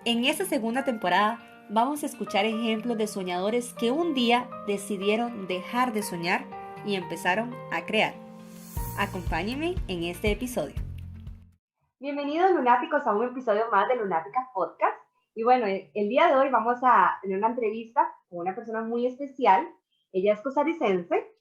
En esta segunda temporada vamos a escuchar ejemplos de soñadores que un día decidieron dejar de soñar y empezaron a crear. Acompáñenme en este episodio. Bienvenidos lunáticos a un episodio más de Lunáticas Podcast. Y bueno, el día de hoy vamos a tener una entrevista con una persona muy especial. Ella es costarricense,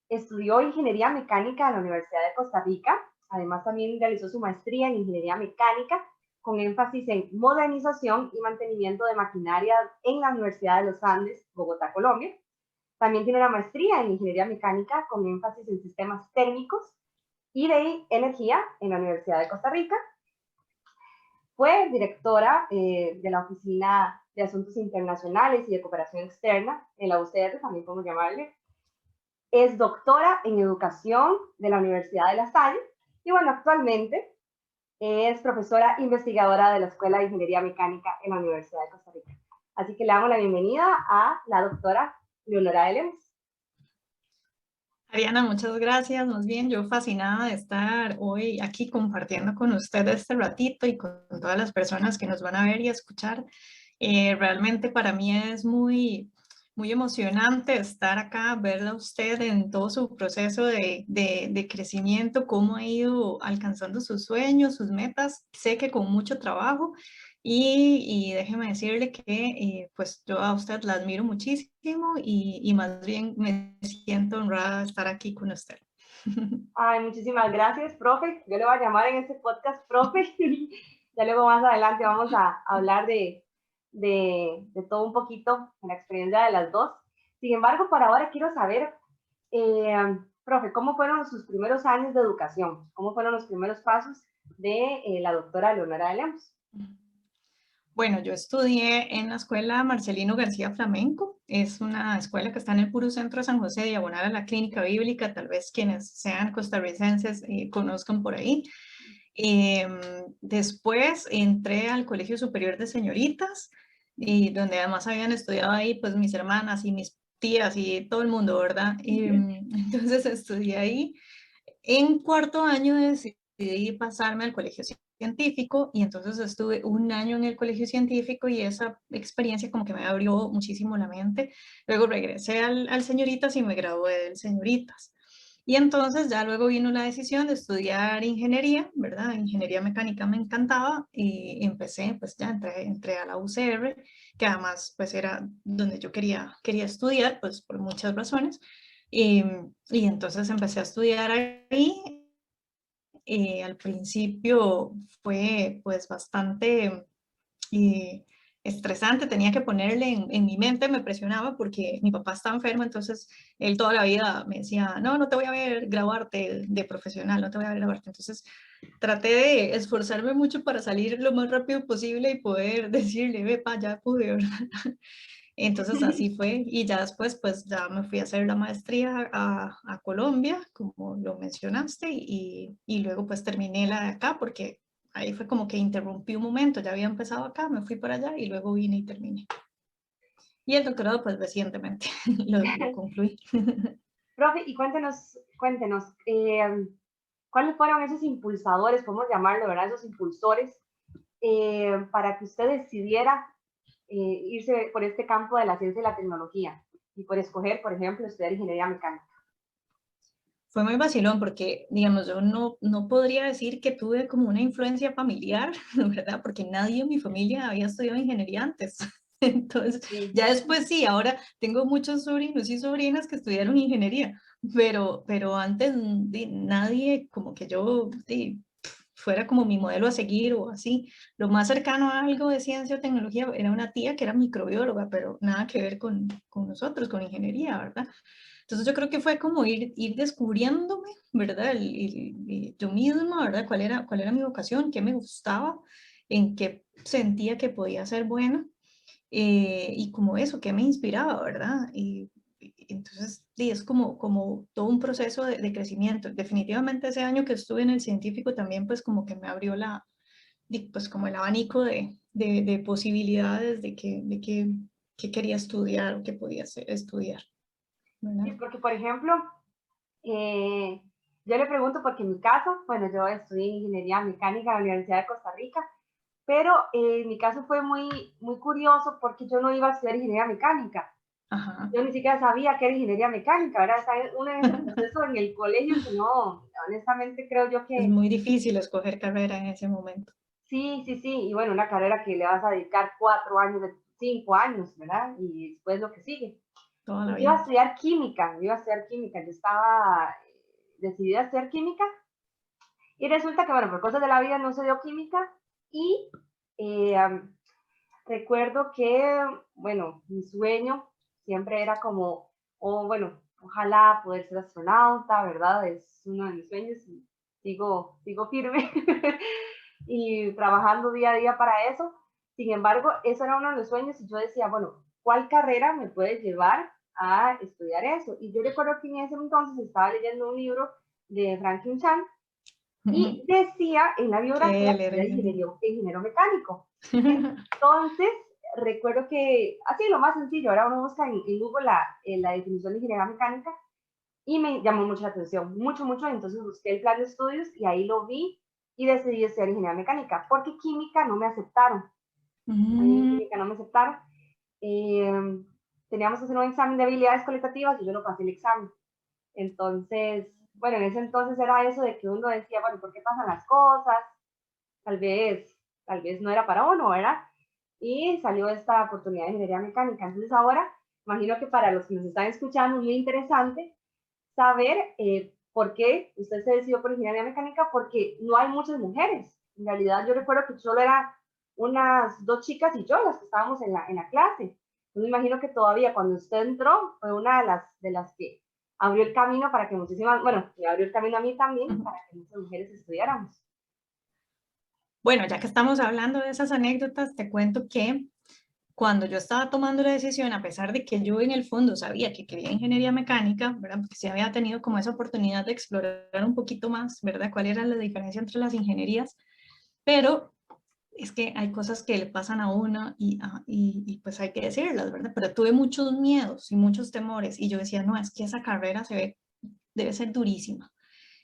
estudió Ingeniería Mecánica en la Universidad de Costa Rica. Además también realizó su maestría en Ingeniería Mecánica con énfasis en modernización y mantenimiento de maquinaria en la Universidad de los Andes, Bogotá, Colombia. También tiene una maestría en Ingeniería Mecánica con énfasis en sistemas térmicos y de energía en la Universidad de Costa Rica. Fue directora de la Oficina de Asuntos Internacionales y de Cooperación Externa en la UCR, también podemos llamarle. Es doctora en Educación de la Universidad de La Salle y bueno, actualmente es profesora investigadora de la Escuela de Ingeniería Mecánica en la Universidad de Costa Rica. Así que le damos la bienvenida a la doctora Leonora de Lemus. Ariana, muchas gracias. Más bien, yo fascinada de estar hoy aquí compartiendo con usted este ratito y con todas las personas que nos van a ver y escuchar. Realmente para mí es muy emocionante estar acá, verla a usted en todo su proceso de crecimiento, cómo ha ido alcanzando sus sueños, sus metas. Sé que con mucho trabajo y déjeme decirle que pues yo a usted la admiro muchísimo y más bien me siento honrada de estar aquí con usted. Ay, muchísimas gracias, profe. Yo le voy a llamar en este podcast, profe. Ya luego más adelante vamos a hablar de todo un poquito en la experiencia de las dos. Sin embargo, por ahora quiero saber, profe, ¿cómo fueron sus primeros años de educación? ¿Cómo fueron los primeros pasos de la doctora Leonora de Lemus? Bueno, yo estudié en la escuela Marcelino García Flamenco. Es una escuela que está en el puro centro de San José, diagonal a la Clínica Bíblica. Tal vez quienes sean costarricenses conozcan por ahí. Después entré al Colegio Superior de Señoritas, y donde además habían estudiado ahí pues mis hermanas y mis tías y todo el mundo, ¿verdad? Entonces estudié ahí. En cuarto año decidí pasarme al colegio científico y entonces estuve un año en el colegio científico y esa experiencia como que me abrió muchísimo la mente. Luego regresé al señoritas y me gradué del señoritas. Y entonces ya luego vino la decisión de estudiar ingeniería, ¿verdad? Ingeniería mecánica me encantaba y empecé, pues ya entré a la UCR, que además pues era donde yo quería estudiar, pues por muchas razones. Y entonces empecé a estudiar ahí. Al principio fue pues bastante eh, estresante, tenía que ponerle en mi mente, me presionaba porque mi papá está enfermo, entonces él toda la vida me decía, no, no te voy a ver graduarte de profesional, no te voy a ver graduarte. Entonces traté de esforzarme mucho para salir lo más rápido posible y poder decirle, ve, pa, ya pude, ¿verdad? Entonces así fue y ya después pues ya me fui a hacer la maestría a Colombia, como lo mencionaste, y luego pues terminé la de acá porque ahí fue como que interrumpí un momento, ya había empezado acá, me fui para allá y luego vine y terminé. Y el doctorado pues recientemente lo concluí. Profe, y cuéntenos, ¿cuáles fueron esos impulsadores, podemos llamarlo, ¿verdad? Esos impulsores para que usted decidiera irse por este campo de la ciencia y la tecnología y por escoger, por ejemplo, estudiar ingeniería mecánica? Fue muy vacilón porque, digamos, yo no podría decir que tuve como una influencia familiar, ¿verdad? Porque nadie en mi familia había estudiado ingeniería antes. Entonces, Sí. ya después sí, ahora tengo muchos sobrinos y sobrinas que estudiaron ingeniería, pero antes nadie como que yo fuera como mi modelo a seguir o así. Lo más cercano a algo de ciencia o tecnología era una tía que era microbióloga, pero nada que ver con nosotros, con ingeniería, ¿verdad? Entonces yo creo que fue como ir descubriéndome, ¿verdad? Yo misma, ¿verdad? Cuál era mi vocación, qué me gustaba, en qué sentía que podía ser buena y como eso, qué me inspiraba, ¿verdad? Y entonces sí, es como todo un proceso de crecimiento. Definitivamente ese año que estuve en el científico también pues como que me abrió pues como el abanico de posibilidades que quería estudiar o que podía estudiar, Sí, ¿verdad? porque, por ejemplo, eh, yo le pregunto porque en mi caso, bueno, yo estudié ingeniería mecánica en la Universidad de Costa Rica pero en mi caso fue muy curioso porque yo no iba a estudiar ingeniería mecánica. Ajá. Yo ni siquiera sabía que era ingeniería mecánica, ¿verdad? Está uno en ese proceso en el colegio que no, honestamente creo yo Es que muy difícil escoger carrera en ese momento, sí, sí, sí, y bueno, una carrera que le vas a dedicar 4 años, 5 años, ¿verdad? Y después lo que sigue. toda la Y yo iba a vida. estudiar química, yo iba a estudiar química, yo estaba decidida a estudiar química y resulta que, bueno, por cosas de la vida no se dio química y eh, recuerdo que, bueno, mi sueño siempre era como, oh, bueno, ojalá poder ser astronauta, ¿verdad? Es uno de mis sueños y sigo firme y trabajando día a día para eso. Sin embargo, eso era uno de los sueños y yo decía, bueno, ¿cuál carrera me puede llevar a estudiar eso? Y yo recuerdo que en ese entonces estaba leyendo un libro de Franklin Chan y decía en la Que biografía él que era era ingeniero. ingeniero mecánico. Entonces, recuerdo que, así lo más sencillo, ahora uno busca en Google la definición de ingeniería mecánica y me llamó mucho la atención, mucho, mucho. Entonces busqué el plan de estudios y ahí lo vi y decidí estudiar ingeniería mecánica porque química no me aceptaron. A mí en Mm, química no me aceptaron. Eh, Teníamos que hacer un examen de habilidades cualitativas y yo no pasé el examen. Entonces, bueno, en ese entonces era eso de que uno decía, bueno, ¿por qué pasan las cosas? Tal vez, tal vez no era para uno, ¿verdad? Y salió esta oportunidad de ingeniería mecánica. Entonces ahora, imagino que para los que nos están escuchando es muy interesante saber por qué usted se decidió por ingeniería mecánica, porque no hay muchas mujeres. En realidad yo recuerdo que solo eran unas 2 chicas y yo las que estábamos en la clase. Entonces me imagino que todavía cuando usted entró fue una de las que abrió el camino para que muchísimas, bueno, me abrió el camino a mí también ujú. para que muchas mujeres estudiáramos. Bueno, ya que estamos hablando de esas anécdotas, te cuento que cuando yo estaba tomando la decisión, a pesar de que yo en el fondo sabía que quería ingeniería mecánica, ¿verdad? Porque sí había tenido como esa oportunidad de explorar un poquito más, ¿verdad? ¿Cuál era la diferencia entre las ingenierías? Pero es que hay cosas que le pasan a uno y pues hay que decirlas, ¿verdad? Pero tuve muchos miedos y muchos temores y yo decía, no, es que esa carrera debe ser durísima.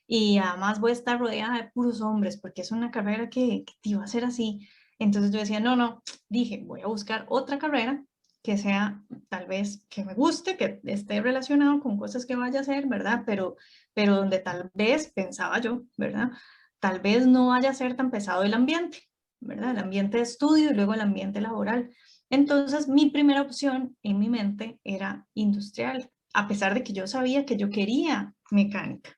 Y además voy a estar rodeada de puros hombres porque es una carrera que te iba a ser así. Entonces yo decía, no, no, dije, voy a buscar otra carrera que sea tal vez que me guste, que esté relacionado con cosas que vaya a hacer, ¿verdad? Pero donde tal vez, pensaba yo, ¿verdad? Tal vez no vaya a ser tan pesado el ambiente, ¿verdad? El ambiente de estudio y luego el ambiente laboral. Entonces mi primera opción en mi mente era industrial, a pesar de que yo sabía que yo quería mecánica.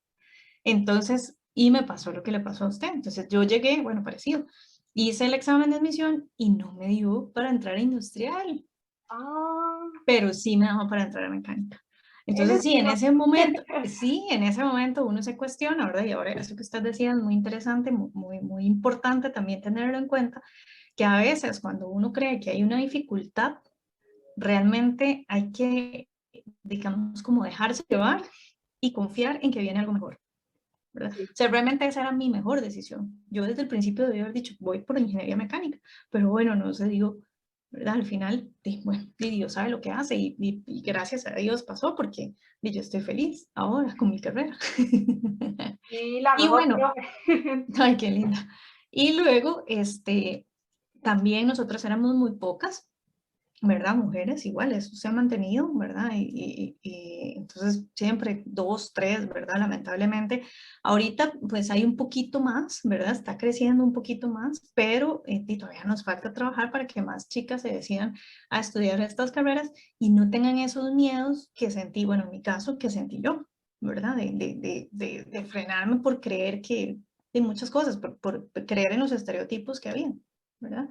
Entonces, y me pasó lo que le pasó a usted. Entonces yo llegué, bueno, parecido, hice el examen de admisión y no me dio para entrar a industrial, Ah, pero sí me dejó para entrar a mecánica. él Entonces, es sí, en mío. ese momento, sí, en ese momento uno se cuestiona, ¿verdad? Y ahora eso que usted decía es muy interesante, muy importante también tenerlo en cuenta, que a veces cuando uno cree que hay una dificultad, realmente hay que, digamos, como dejarse llevar y confiar en que viene algo mejor. ¿Verdad? Sí, O sea, realmente esa era mi mejor decisión. Yo desde el principio debía haber dicho, voy por ingeniería mecánica, pero bueno, no se dio, ¿verdad? Al final, bueno, Dios sabe lo que hace y gracias a Dios pasó porque yo estoy feliz ahora con mi carrera. sí, la Y mejor bueno, profe. ay, qué linda. Y luego, también nosotros éramos muy pocas, ¿verdad? Mujeres igual, eso se ha mantenido, ¿verdad? Y entonces siempre dos, tres, ¿verdad? Lamentablemente. Ahorita pues hay un poquito más, ¿verdad? Está creciendo un poquito más, pero y todavía nos falta trabajar para que más chicas se decidan a estudiar estas carreras y no tengan esos miedos que sentí, bueno, en mi caso, que sentí yo, ¿verdad? De frenarme por creer que, de muchas cosas, por creer en los estereotipos que había, ¿verdad?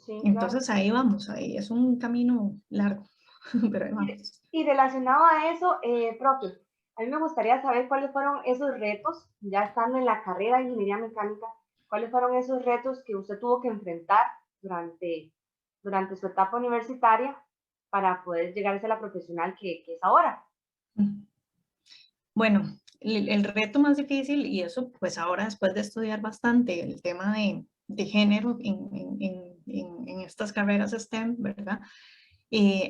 Sí, claro. Entonces ahí vamos, ahí es un camino largo, pero ahí vamos. Y relacionado a eso, profe, a mí me gustaría saber cuáles fueron esos retos, ya estando en la carrera de ingeniería mecánica, cuáles fueron esos retos que usted tuvo que enfrentar durante su etapa universitaria para poder llegar a ser la profesional que es ahora. Bueno, el reto más difícil, y eso pues ahora después de estudiar bastante el tema de género en estas carreras STEM, ¿verdad?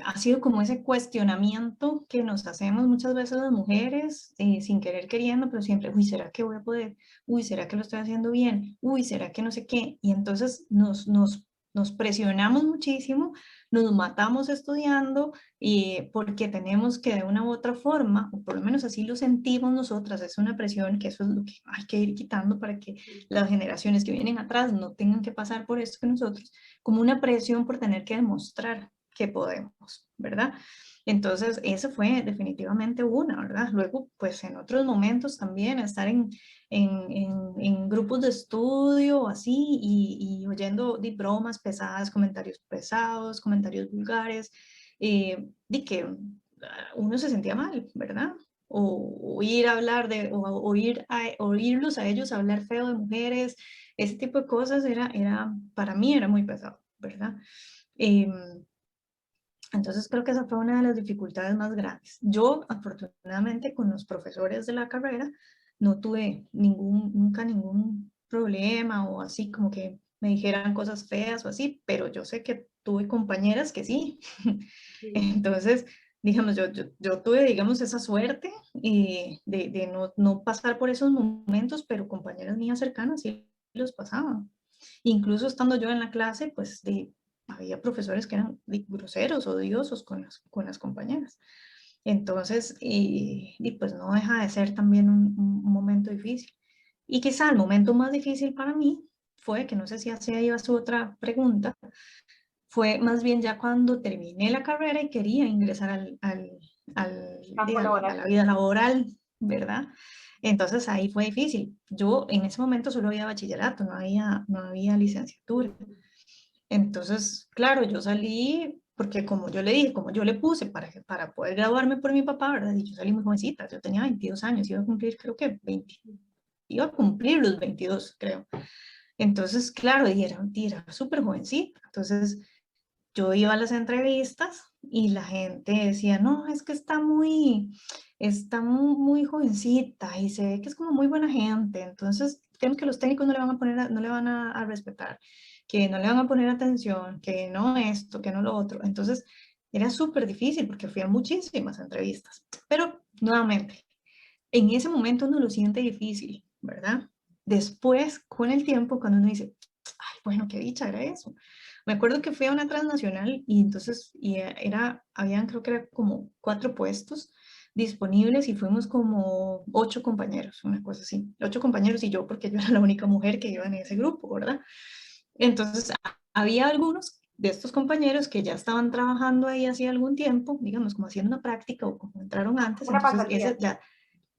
ha sido como ese cuestionamiento que nos hacemos muchas veces las mujeres, sin querer queriendo, pero siempre, uy, ¿será que voy a poder? Uy, ¿será que lo estoy haciendo bien? Uy, ¿será que no sé qué? Y entonces nos presionamos muchísimo, nos matamos estudiando y porque tenemos que de una u otra forma, o por lo menos así lo sentimos nosotras, es una presión que eso es lo que hay que ir quitando para que las generaciones que vienen atrás no tengan que pasar por esto que nosotros, como una presión por tener que demostrar que podemos, ¿verdad? Entonces, eso fue definitivamente una, ¿verdad? Luego, pues en otros momentos también estar en grupos de estudio así y oyendo de bromas pesadas, comentarios pesados, comentarios vulgares, de que uno se sentía mal, ¿verdad? O oír hablar de, o oírlos a ellos hablar feo de mujeres, ese tipo de cosas para mí era muy pesado, ¿verdad? Eh, entonces creo que esa fue una de las dificultades más grandes. Yo, afortunadamente, con los profesores de la carrera, no tuve nunca ningún problema o así como que me dijeran cosas feas o así, pero yo sé que tuve compañeras que sí. Sí. Entonces, digamos, yo tuve, digamos, esa suerte de no pasar por esos momentos, pero compañeras mías cercanas sí los pasaban. Incluso estando yo en la clase, pues había profesores que eran groseros, odiosos con las compañeras. Entonces, y pues no deja de ser también un momento difícil. Y quizá el momento más difícil para mí fue, que no sé si hacia ahí va su otra pregunta, fue más bien ya cuando terminé la carrera y quería ingresar Campo a laboral. la vida laboral, ¿verdad? Entonces ahí fue difícil. Yo en ese momento solo había bachillerato, no había licenciatura. Entonces, claro, yo salí, porque como yo le dije, como yo le puse para poder graduarme por mi papá, ¿verdad? Y yo salí muy jovencita, yo tenía 22 años, iba a cumplir creo que 20, iba a cumplir los 22, creo. Entonces, claro, y era súper jovencita. Entonces, yo iba a las entrevistas y la gente decía, no, es que está muy jovencita y se ve que es como muy buena gente. Entonces, creo que los técnicos no le van a respetar, que no le van a poner atención, que no esto, que no lo otro. Entonces, era súper difícil porque fui a muchísimas entrevistas. Pero, nuevamente, en ese momento uno lo siente difícil, ¿verdad? Después, con el tiempo, cuando uno dice, ay, bueno, qué dicha era eso. Me acuerdo que fui a una transnacional y entonces habían creo que era como 4 puestos disponibles y fuimos como 8 compañeros, una cosa así. 8 compañeros y yo, porque yo era la única mujer que iba en ese grupo, ¿verdad? Entonces, había algunos de estos compañeros que ya estaban trabajando ahí hacía algún tiempo, digamos, como haciendo una práctica o como entraron antes, Una entonces ese pasantía. ya.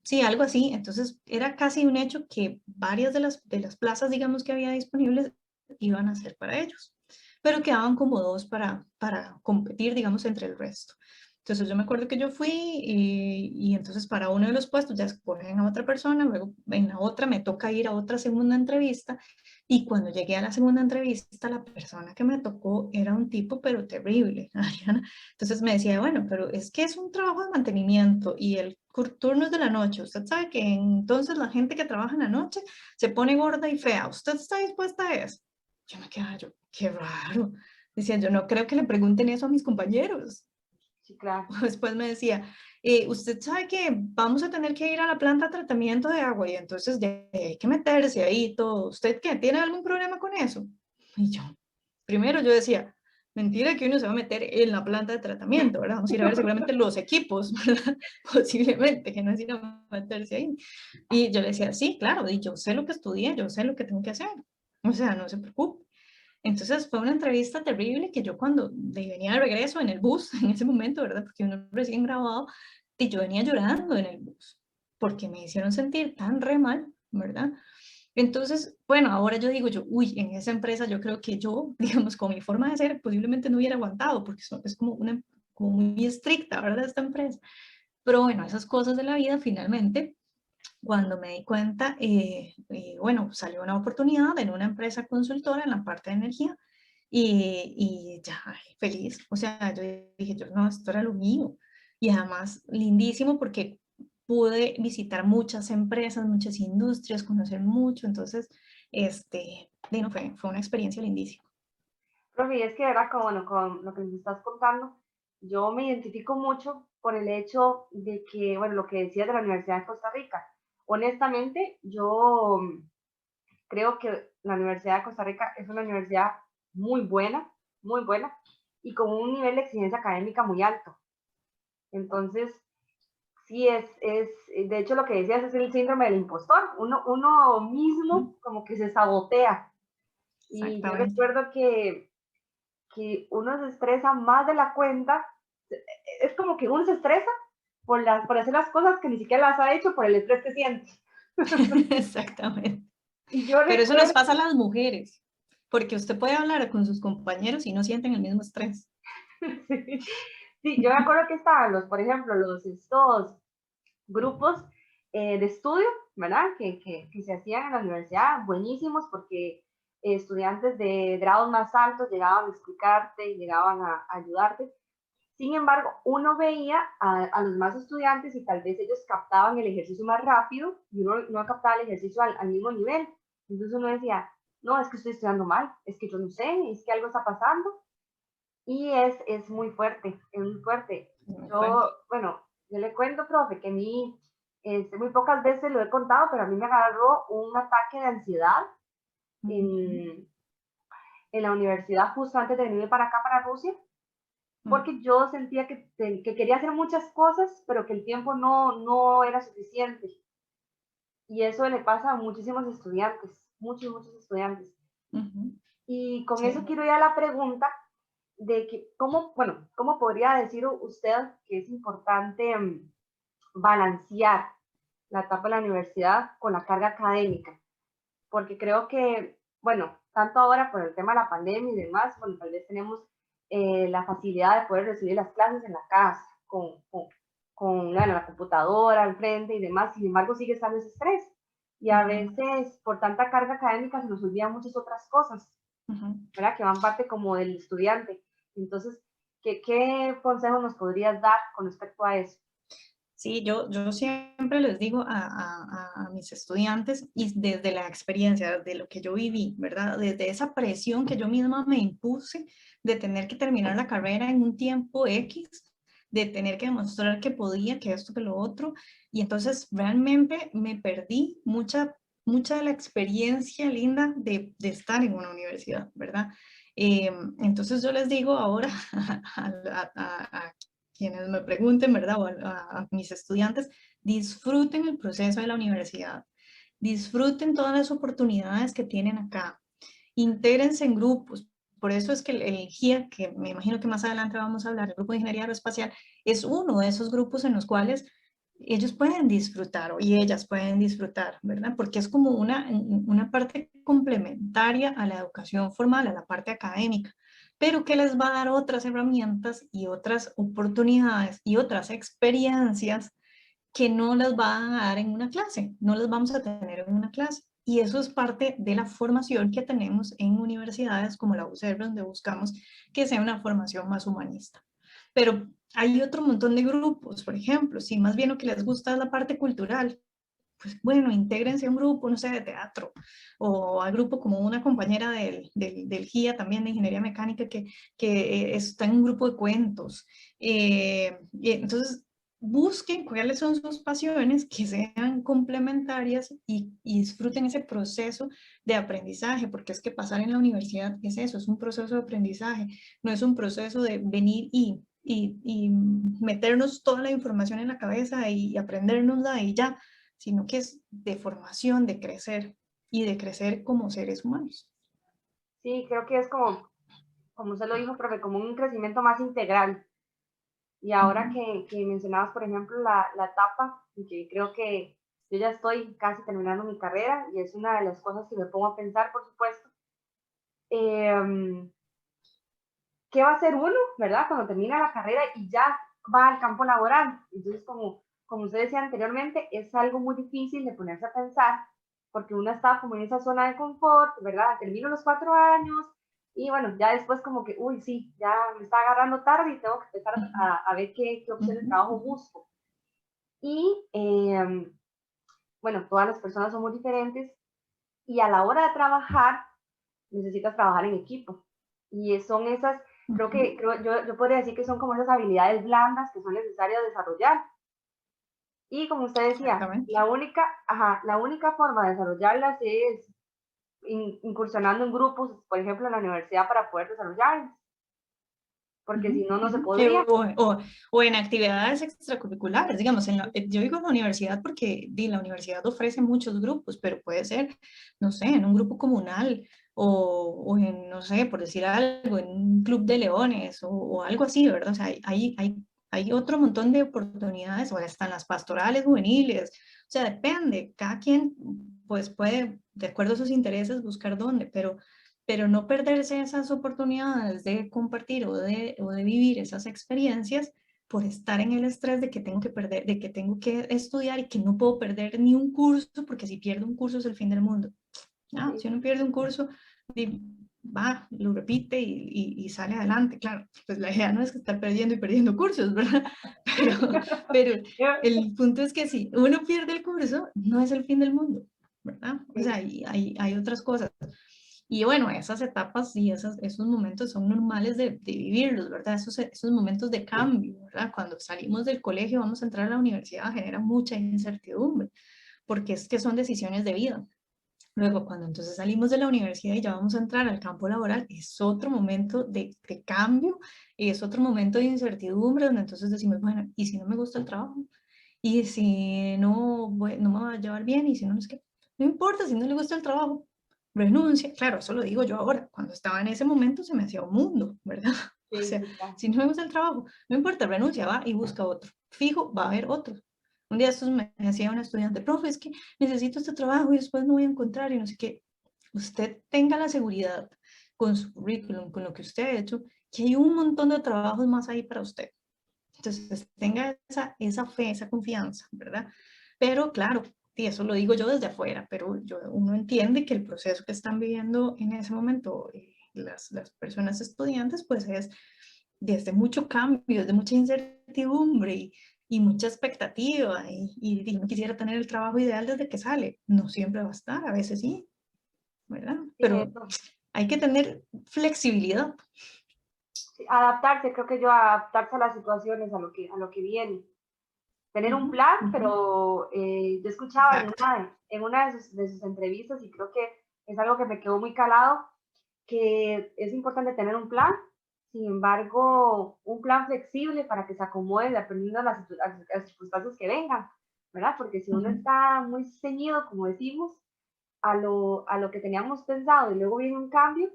Sí, algo así. Entonces era casi un hecho que varias de las plazas, digamos, que había disponibles iban a ser para ellos, pero quedaban como 2 para competir, digamos, entre el resto. Entonces yo me acuerdo que yo fui y entonces para uno de los puestos ya escogen a otra persona, luego en la otra me toca ir a otra segunda entrevista y cuando llegué a la segunda entrevista la persona que me tocó era un tipo pero terrible, Ariana. Entonces me decía, bueno, pero es que es un trabajo de mantenimiento y el turno es de la noche. Usted sabe que entonces la gente que trabaja en la noche se pone gorda y fea. ¿Usted está dispuesta a eso? Yo me quedaba, qué raro. Decía, yo no creo que le pregunten eso a mis compañeros. Sí, claro. Después me decía, usted sabe que vamos a tener que ir a la planta de tratamiento de agua y entonces hay que meterse ahí y todo. ¿Usted qué? ¿Tiene algún problema con eso? Y yo, primero yo decía, mentira que uno se va a meter en la planta de tratamiento, ¿verdad? Vamos a ir a ver seguramente los equipos, ¿verdad? Posiblemente, que no es ir a meterse ahí. Y yo le decía, sí, claro, y yo sé lo que estudié, yo sé lo que tengo que hacer. O sea, no se preocupe. Entonces fue una entrevista terrible que yo cuando venía de regreso en el bus, en ese momento, ¿verdad? Porque uno recién grabado, y yo venía llorando en el bus, porque me hicieron sentir tan re mal, ¿verdad? Entonces, bueno, ahora yo digo yo, uy, en esa empresa yo creo que yo, digamos, con mi forma de ser, posiblemente no hubiera aguantado, porque es como muy estricta, ¿verdad? Esta empresa. Pero bueno, esas cosas de la vida finalmente cuando me di cuenta, bueno, salió una oportunidad en una empresa consultora en la parte de energía y ya, ay, feliz. O sea, yo dije, yo no, esto era lo mío. Y además, lindísimo porque pude visitar muchas empresas, muchas industrias, conocer mucho. Entonces, bueno, fue una experiencia lindísima. Profe, y es que, ¿verdad? Como, bueno, con lo que nos estás contando, yo me identifico mucho por el hecho de que, bueno, lo que decía de la Universidad de Costa Rica. Honestamente, yo creo que la Universidad de Costa Rica es una universidad muy buena, y con un nivel de exigencia académica muy alto. Entonces, sí, de hecho lo que decías es el síndrome del impostor. Uno mismo como que se sabotea. Y yo Exactamente. recuerdo que uno se estresa más de la cuenta. Es como que uno se estresa por hacer las cosas que ni siquiera las ha hecho por el estrés que siente. Exactamente. Y yo Pero eso nos recuerdo, pasa a las mujeres, porque usted puede hablar con sus compañeros y no sienten el mismo estrés. sí, sí, yo me acuerdo que estaban por ejemplo, estos grupos de estudio, ¿verdad? Que se hacían en la universidad, buenísimos, porque estudiantes de grados más altos llegaban a explicarte y llegaban a ayudarte. Sin embargo, uno veía a los más estudiantes y tal vez ellos captaban el ejercicio más rápido y uno no captaba el ejercicio al mismo nivel. Entonces uno decía, no, es que estoy estudiando mal, es que yo no sé, es que algo está pasando. Y es muy fuerte, es muy fuerte. Muy Yo, fuerte. bueno, yo le cuento, profe, que a mí, muy pocas veces lo he contado, pero a mí me agarró un ataque de ansiedad Ujú, en, en la universidad justo antes de venir para acá, para Rusia, ujú. porque yo sentía que quería hacer muchas cosas, pero que el tiempo no era suficiente. Y eso le pasa a muchísimos estudiantes, muchos estudiantes. Ujú. Y con eso Sí. quiero ir a la pregunta de que, ¿cómo podría decir usted que es importante balancear la etapa de la universidad con la carga académica? Porque creo que, bueno, tanto ahora por el tema de la pandemia y demás, bueno, tal vez tenemos la facilidad de poder recibir las clases en la casa, con bueno, la computadora al frente y demás, sin embargo sigue estando ese estrés. Y a Ujú, veces, por tanta carga académica, se nos olvidan muchas otras cosas, ujú. ¿verdad? Que van parte como del estudiante. Entonces, ¿qué consejo nos podrías dar con respecto a eso? Sí, yo siempre les digo a mis estudiantes, y desde la experiencia, de lo que yo viví, ¿verdad? Desde esa presión que yo misma me impuse de tener que terminar la carrera en un tiempo X, de tener que demostrar que podía, que esto, que lo otro, y entonces realmente me perdí mucha de la experiencia linda de estar en una universidad, ¿verdad? Entonces yo les digo ahora a quienes me pregunten, ¿verdad? O a mis estudiantes, disfruten el proceso de la universidad, disfruten todas las oportunidades que tienen acá, intégrense en grupos. Por eso es que el GIA, que me imagino que más adelante vamos a hablar, el Grupo de Ingeniería Aeroespacial, es uno de esos grupos en los cuales ellos pueden disfrutar y ellas pueden disfrutar, ¿verdad? Porque es como una parte complementaria a la educación formal, a la parte académica, pero que les va a dar otras herramientas y otras oportunidades y otras experiencias que no las van a dar en una clase, no las vamos a tener en una clase. Y eso es parte de la formación que tenemos en universidades como la UCR, donde buscamos que sea una formación más humanista. Pero hay otro montón de grupos, por ejemplo, si más bien lo que les gusta es la parte cultural, pues bueno, intégrense a un grupo, no sé, de teatro, o al grupo como una compañera del GIA también de Ingeniería Mecánica que está en un grupo de cuentos. Y entonces, busquen cuáles son sus pasiones que sean complementarias y disfruten ese proceso de aprendizaje, porque es que pasar en la universidad es eso, es un proceso de aprendizaje, no es un proceso de venir y meternos toda la información en la cabeza y aprendérnosla y ya, sino que es de formación, de crecer y de crecer como seres humanos. Sí, creo que es como usted lo dijo, profe, como un crecimiento más integral. Y Uh ahora -huh. que mencionabas, por ejemplo, la etapa, y que creo que yo ya estoy casi terminando mi carrera y es una de las cosas que me pongo a pensar, por supuesto, eh, ¿qué va a hacer uno, verdad? Cuando termina la carrera y ya va al campo laboral. Entonces, como usted decía anteriormente, es algo muy difícil de ponerse a pensar, porque uno está como en esa zona de confort, ¿verdad? Termino los 4 años y bueno, ya después como que, uy, sí, ya me está agarrando tarde y tengo que empezar Uh -huh. a ver qué Uh opción de -huh. trabajo busco. Y bueno, todas las personas somos diferentes y a la hora de trabajar necesitas trabajar en equipo. Y son esas Ujú. yo podría decir que son como esas habilidades blandas que son necesarias desarrollar. Y como usted decía, Exactamente. la única forma de desarrollarlas es incursionando en grupos, por ejemplo, en la universidad para poder desarrollarlas, porque si Ujú, no, no se ujú. podría. O en actividades extracurriculares, digamos, yo digo en la universidad porque la universidad ofrece muchos grupos, pero puede ser, no sé, en un grupo comunal o en, no sé, por decir algo, en un club de leones o algo así, ¿verdad? O sea, hay otro montón de oportunidades, o están las pastorales juveniles, o sea, depende, cada quien pues puede, de acuerdo a sus intereses, buscar dónde, pero no perderse esas oportunidades de compartir o de vivir esas experiencias por estar en el estrés de que tengo que perder, de que tengo que estudiar y que no puedo perder ni un curso, porque si pierdo un curso es el fin del mundo. Ah, Sí, si uno pierde un curso, va, lo repite y sale adelante. Claro, pues la idea no es que estar perdiendo y perdiendo cursos, ¿verdad? Pero el punto es que si uno pierde el curso, no es el fin del mundo, ¿verdad? O sea, sí, hay otras cosas. Y bueno, esas etapas y esos momentos son normales de vivirlos, ¿verdad? Esos momentos de cambio, ¿verdad? Cuando salimos del colegio, vamos a entrar a la universidad, genera mucha incertidumbre, porque es que son decisiones de vida. Luego, cuando entonces salimos de la universidad y ya vamos a entrar al campo laboral, es otro momento de cambio y es otro momento de incertidumbre donde entonces decimos, bueno, ¿y si no me gusta el trabajo? ¿Y si no, no me va a llevar bien? ¿Y si no, no es que no importa si no le gusta el trabajo? Renuncia. Claro, eso lo digo yo ahora. Cuando estaba en ese momento se me hacía un mundo, ¿verdad? O sí, sea, sí, claro. si no me gusta el trabajo, no importa, renuncia, va y busca otro. Fijo, va a haber otro. Un día estos me decía una estudiante, profe, es que necesito este trabajo y después no voy a encontrar y no sé qué. Usted tenga la seguridad con su currículum, con lo que usted ha hecho, que hay un montón de trabajos más ahí para usted. Entonces, tenga esa fe, esa confianza, ¿verdad? Pero claro, y eso lo digo yo desde afuera, pero uno entiende que el proceso que están viviendo en ese momento las personas estudiantes, pues es desde mucho cambio, desde mucha incertidumbre y mucha expectativa y no quisiera tener el trabajo ideal desde que sale. No siempre va a estar, a veces sí, ¿verdad? Sí, Pero eso. hay que tener flexibilidad. Sí, adaptarse, creo que yo, adaptarse a las situaciones, a lo que viene. Tener un Ujú, plan, ujú, pero yo escuchaba exacto. en una de sus entrevistas y creo que es algo que me quedó muy calado, que es importante tener un plan, sin embargo, un plan flexible para que se acomode dependiendo de las circunstancias que vengan, ¿verdad? Porque si uno Ujú, está muy ceñido, como decimos, a lo que teníamos pensado y luego viene un cambio,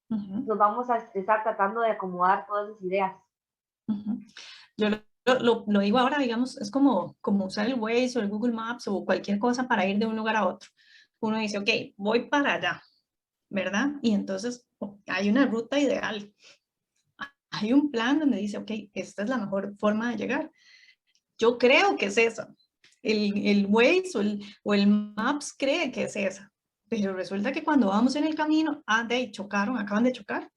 ujú. nos vamos a estresar tratando de acomodar todas esas ideas. Ujú. Yo lo digo ahora, digamos, es como usar el Waze o el Google Maps o cualquier cosa para ir de un lugar a otro. Uno dice, ok, voy para allá, ¿verdad? Y entonces hay una ruta ideal, hay un plan donde dice, ok, esta es la mejor forma de llegar. Yo creo que es esa. El Waze o el Maps cree que es esa. Pero resulta que cuando vamos en el camino, de ahí chocaron, acaban de chocar.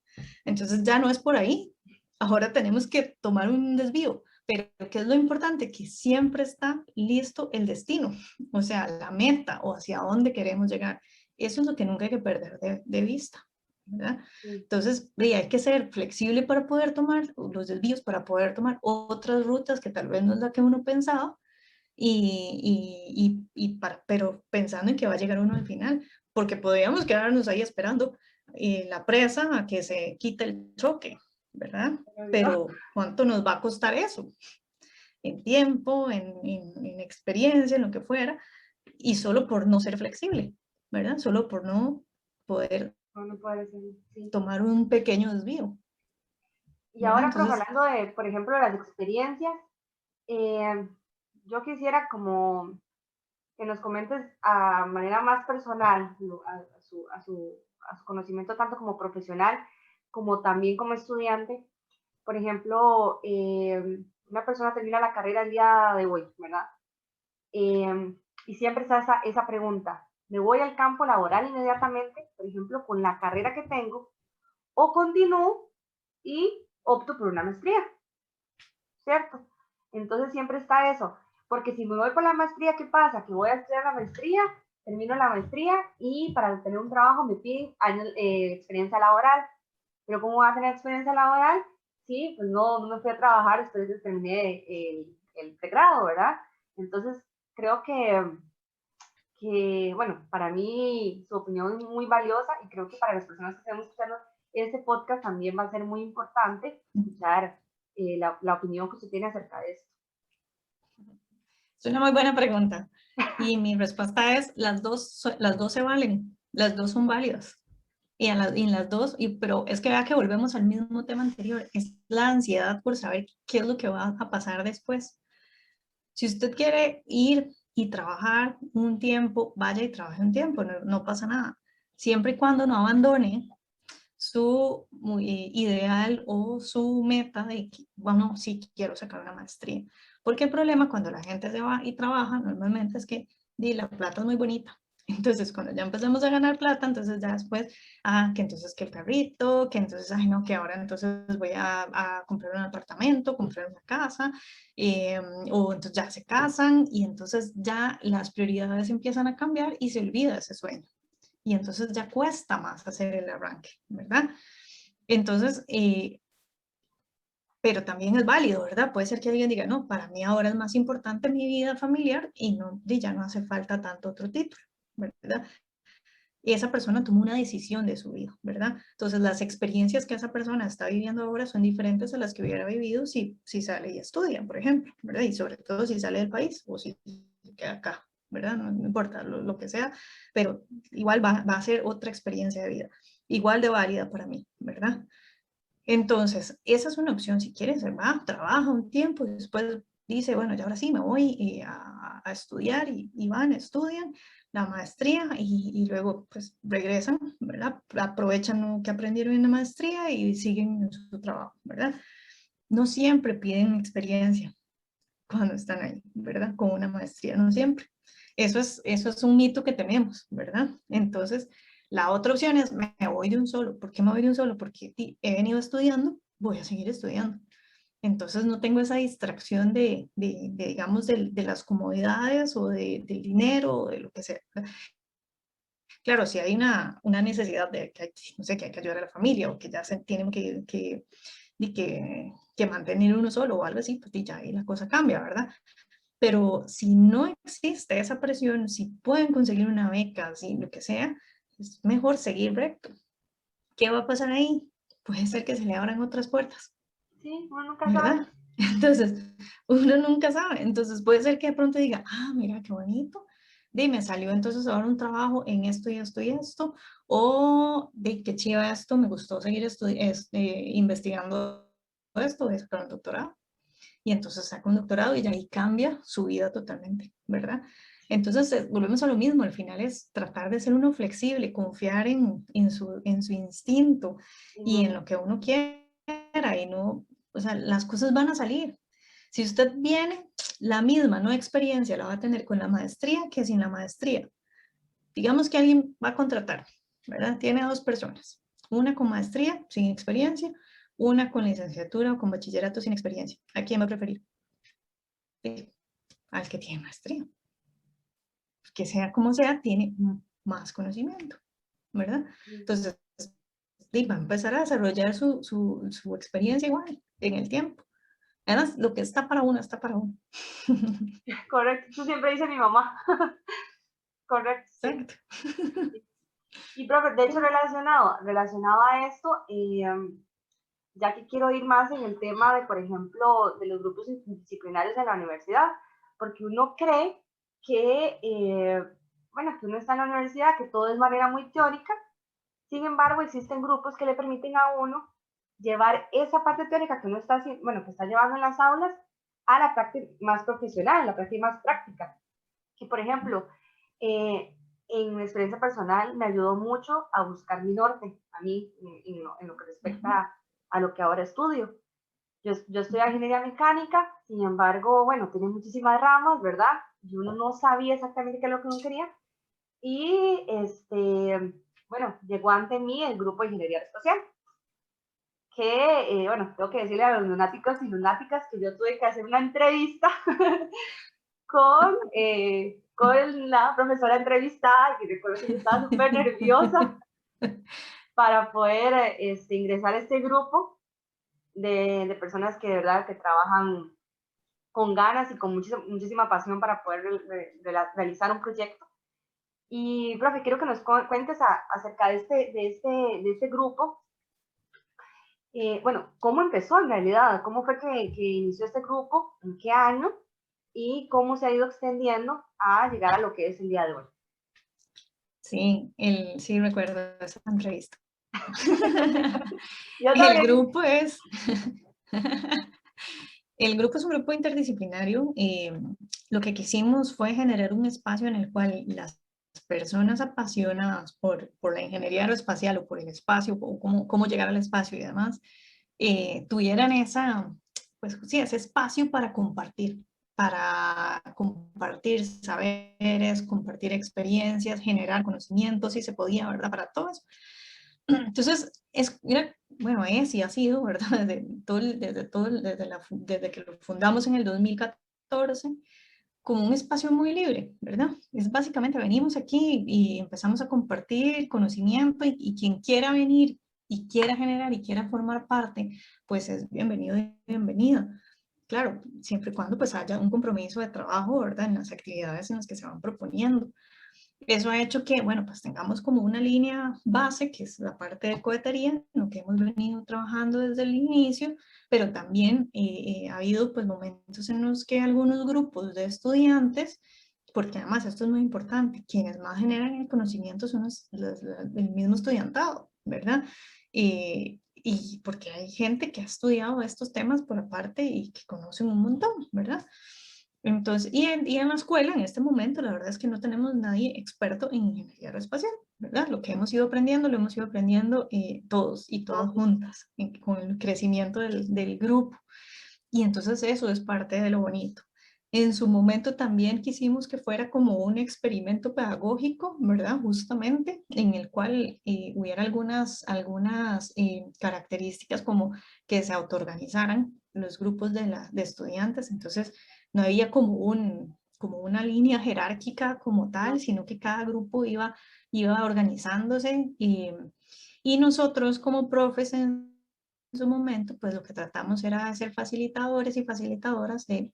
Entonces ya no es por ahí. Ahora tenemos que tomar un desvío. Pero ¿qué es lo importante? Que siempre está listo el destino, o sea, la meta o hacia dónde queremos llegar. Eso es lo que nunca hay que perder de vista, ¿verdad? Sí, Entonces, hay que ser flexible para poder tomar los desvíos, para poder tomar otras rutas que tal vez no es la que uno pensaba, pero pensando en que va a llegar uno al final, porque podríamos quedarnos ahí esperando la presa a que se quite el choque, ¿verdad? Pero ¿cuánto nos va a costar eso? En tiempo, en experiencia, en lo que fuera, y solo por no ser flexible, ¿verdad? Solo por no poder no, no puede ser, sí. tomar un pequeño desvío, Y ¿verdad? ahora, profe, Entonces, hablando de, por ejemplo, de las experiencias, eh, yo quisiera como que nos comentes a manera más personal, a su conocimiento tanto como profesional como también como estudiante. Por ejemplo, una persona termina la carrera el día de hoy, ¿verdad? Y siempre está esa pregunta, ¿me voy al campo laboral inmediatamente, por ejemplo, con la carrera que tengo, o continúo y opto por una maestría? ¿Cierto? Entonces siempre está eso, porque si me voy por la maestría, ¿qué pasa? Que voy a estudiar la maestría, termino la maestría y para tener un trabajo me piden años, experiencia laboral. pero ¿cómo va a tener experiencia laboral? Sí, pues no me fui a trabajar después de que terminé el pregrado, ¿verdad? Entonces, creo bueno, para mí su opinión es muy valiosa y creo que para las personas que estén escuchando este podcast también va a ser muy importante escuchar la opinión que usted tiene acerca de esto. Es una muy buena pregunta. Y mi respuesta es, las dos se valen, las dos son válidas. Y en las dos, pero es que vea que volvemos al mismo tema anterior, es la ansiedad por saber qué es lo que va a pasar después. Si usted quiere ir y trabajar un tiempo, vaya y trabaje un tiempo, no pasa nada. Siempre y cuando no abandone su ideal o su meta de que, bueno, sí quiero sacar una maestría. Porque el problema cuando la gente se va y trabaja, normalmente es que la plata es muy bonita. Entonces, cuando ya empezamos a ganar plata, entonces ya después, que entonces que el carrito, que entonces, ay no, que ahora entonces voy a comprar un apartamento, comprar una casa, o entonces ya se casan y entonces ya las prioridades empiezan a cambiar y se olvida ese sueño. Y entonces ya cuesta más hacer el arranque, ¿verdad? Entonces, pero también es válido, ¿verdad? Puede ser que alguien diga, no, para mí ahora es más importante mi vida familiar y no, ya no hace falta tanto otro título, ¿verdad? Y esa persona tomó una decisión de su vida, ¿verdad? Entonces, las experiencias que esa persona está viviendo ahora son diferentes a las que hubiera vivido si sale y estudia, por ejemplo, ¿verdad? Y sobre todo si sale del país o si se queda acá, ¿verdad? No importa lo que sea, pero igual va a ser otra experiencia de vida, igual de válida para mí, ¿verdad? Entonces, esa es una opción si quieres, va, trabaja un tiempo y después dice, bueno, ya ahora sí me voy a estudiar y van, estudian la maestría y luego pues regresan, ¿verdad? Aprovechan lo que aprendieron en la maestría y siguen en su trabajo, ¿verdad? No siempre piden experiencia cuando están ahí, ¿verdad? Con una maestría, no siempre. Eso es un mito que tenemos, ¿verdad? Entonces, la otra opción es, me voy de un solo. ¿Por qué me voy de un solo? Porque he venido estudiando, voy a seguir estudiando. Entonces, no tengo esa distracción digamos, de las comodidades o del dinero o de lo que sea. Claro, si hay una necesidad de que, no sé, que hay que ayudar a la familia o que ya se tienen que mantener uno solo o algo así, pues ya ahí la cosa cambia, ¿verdad? Pero si no existe esa presión, si pueden conseguir una beca, si lo que sea, es mejor seguir recto. ¿Qué va a pasar ahí? Puede ser que se le abran otras puertas, Sí, uno nunca sabe. ¿verdad? Entonces, uno nunca sabe. Entonces, puede ser que de pronto diga, mira, qué bonito. Me salió entonces ahora un trabajo en esto y esto y esto. O de qué chiva esto, me gustó seguir investigando esto, voy a sacar un doctorado. Y entonces saca un doctorado y ya ahí cambia su vida totalmente, ¿verdad? Entonces volvemos a lo mismo, al final es tratar de ser uno flexible, confiar en su instinto y en lo que uno quiera y no, o sea, las cosas van a salir. Si usted viene, la misma, no experiencia, la va a tener con la maestría que sin la maestría. Digamos que alguien va a contratar, ¿verdad? Tiene a dos personas, una con maestría, sin experiencia, una con licenciatura o con bachillerato sin experiencia. ¿A quién va a preferir? Al que tiene maestría. Que sea como sea, tiene más conocimiento, ¿verdad? Entonces, va a empezar a desarrollar su experiencia igual en el tiempo. Además, lo que está para uno, está para uno. Correcto, eso siempre dice mi mamá. Correcto, sí. Exacto. Y, profe, de hecho, relacionado a esto, ya que quiero ir más en el tema de, por ejemplo, de los grupos disciplinarios en la universidad, porque uno cree que, bueno, que uno está en la universidad, que todo es manera muy teórica, sin embargo, existen grupos que le permiten a uno llevar esa parte teórica que uno está, bueno, que está llevando en las aulas a la práctica más profesional, la práctica más práctica. Que, por ejemplo, en mi experiencia personal me ayudó mucho a buscar mi norte, a mí, en lo que respecta a lo que ahora estudio. Yo estudié ingeniería mecánica, sin embargo, bueno, tiene muchísimas ramas, ¿verdad? Y uno no sabía exactamente qué es lo que uno quería. Y, bueno, llegó ante mí el grupo de ingeniería espacial, que, bueno, tengo que decirle a los lunáticos y lunáticas que yo tuve que hacer una entrevista con la profesora entrevistada, y recuerdo que yo estaba súper nerviosa. para poder ingresar a este grupo de personas que de verdad que trabajan con ganas y con muchísima pasión para poder realizar un proyecto. Y, profe, quiero que nos cuentes acerca de este grupo. Bueno, ¿cómo empezó en realidad? ¿Cómo fue que inició este grupo? ¿En qué año? ¿Y cómo se ha ido extendiendo a llegar a lo que es el día de hoy? Sí, sí recuerdo esa entrevista. Yo El también. grupo es, el grupo es un grupo interdisciplinario. Lo que quisimos fue generar un espacio en el cual las personas apasionadas por la ingeniería aeroespacial o por el espacio, o cómo llegar al espacio y demás, tuvieran pues sí, ese espacio para compartir saberes, compartir experiencias, generar conocimientos, si se podía, ¿verdad? Para todo eso. Entonces, bueno, es y ha sido, ¿verdad? Desde que lo fundamos en el 2014, como un espacio muy libre, ¿verdad? Es básicamente venimos aquí y empezamos a compartir conocimiento y quien quiera venir y quiera generar y quiera formar parte, pues es bienvenido y bienvenida. Claro, siempre y cuando pues haya un compromiso de trabajo, ¿verdad? En las actividades en las que se van proponiendo. Eso ha hecho que, bueno, pues tengamos como una línea base, que es la parte de cohetería, en lo que hemos venido trabajando desde el inicio, pero también ha habido pues momentos en los que algunos grupos de estudiantes, porque además esto es muy importante, quienes más generan el conocimiento son el mismo estudiantado, ¿verdad? Y porque hay gente que ha estudiado estos temas por aparte y que conocen un montón, ¿verdad? Entonces, y en la escuela, en este momento, la verdad es que no tenemos nadie experto en ingeniería aeroespacial, ¿verdad? Lo que hemos ido aprendiendo, lo hemos ido aprendiendo todos y todas juntas, con el crecimiento del grupo. Y entonces eso es parte de lo bonito. En su momento también quisimos que fuera como un experimento pedagógico, ¿verdad? Justamente, en el cual hubiera algunas características como que se autoorganizaran los grupos de estudiantes. Entonces, no había como una línea jerárquica como tal, sino que cada grupo iba organizándose y nosotros como profes en su momento, pues lo que tratamos era de ser facilitadores y facilitadoras de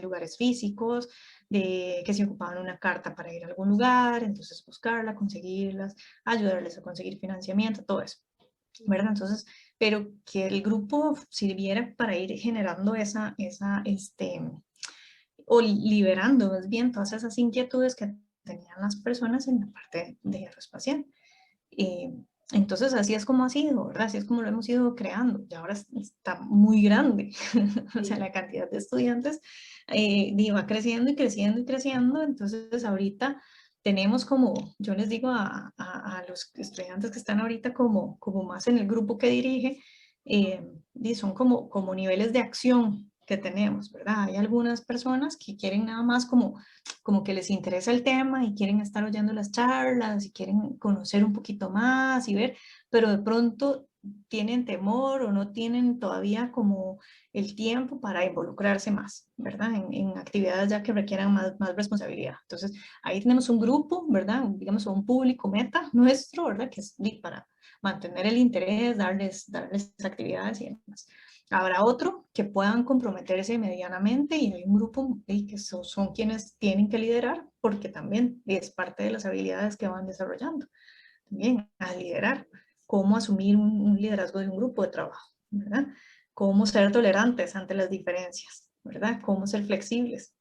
lugares físicos, de que se ocupaban una carta para ir a algún lugar, entonces buscarla, conseguirlas, ayudarles a conseguir financiamiento, todo eso, ¿verdad? Entonces, pero que el grupo sirviera para ir generando o liberando más bien todas esas inquietudes que tenían las personas en la parte de aeroespacial. Eh, entonces así es como ha sido, ¿verdad? Así es como lo hemos ido creando. Y ahora está muy grande. O sea, la cantidad de estudiantes va creciendo y creciendo y creciendo. Entonces ahorita tenemos como, yo les digo a los estudiantes que están ahorita como más en el grupo que dirige, y son como niveles de acción que tenemos, ¿verdad? Hay algunas personas que quieren nada más como que les interesa el tema y quieren estar oyendo las charlas y quieren conocer un poquito más y ver, pero de pronto tienen temor o no tienen todavía como el tiempo para involucrarse más, ¿verdad? En actividades ya que requieran más responsabilidad. Entonces, ahí tenemos un grupo, ¿verdad? Digamos, un público meta nuestro, ¿verdad? Que es para mantener el interés, darles actividades y demás. Habrá otro que puedan comprometerse medianamente y hay un grupo que son quienes tienen que liderar porque también es parte de las habilidades que van desarrollando. También a liderar, cómo asumir un liderazgo de un grupo de trabajo, ¿verdad? Cómo ser tolerantes ante las diferencias, ¿verdad? Cómo ser flexibles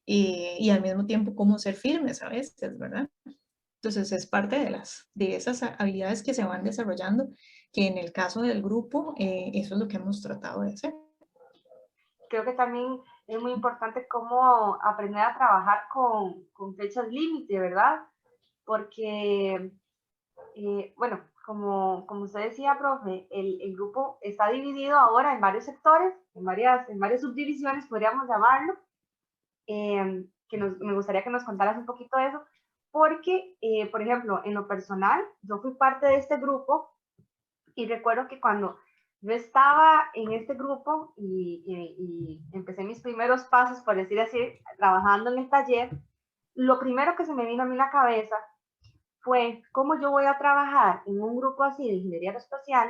y al mismo tiempo cómo ser firmes a veces, ¿verdad? Entonces es parte de esas habilidades que se van desarrollando, que en el caso del grupo, eso es lo que hemos tratado de hacer. Creo que también es muy importante cómo aprender a trabajar con fechas límite, ¿verdad? Porque, bueno, como usted decía, profe, el grupo está dividido ahora en varios sectores, en varias subdivisiones, podríamos llamarlo, me gustaría que nos contaras un poquito de eso, porque, por ejemplo, en lo personal, yo fui parte de este grupo y recuerdo que cuando yo estaba en este grupo y empecé mis primeros pasos, por decir así, trabajando en el taller, lo primero que se me vino a mí a la cabeza fue, ¿cómo yo voy a trabajar en un grupo así de ingeniería aeroespacial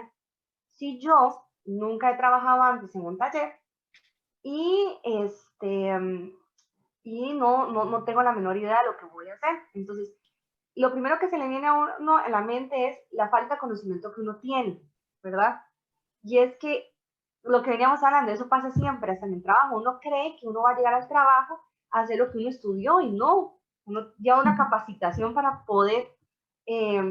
si yo nunca he trabajado antes en un taller y, y no tengo la menor idea de lo que voy a hacer? Entonces, lo primero que se le viene a uno en la mente es la falta de conocimiento que uno tiene, ¿verdad? Y es que lo que veníamos hablando, eso pasa siempre, hasta en el trabajo. Uno cree que uno va a llegar al trabajo a hacer lo que uno estudió y no. Uno lleva una capacitación para poder eh,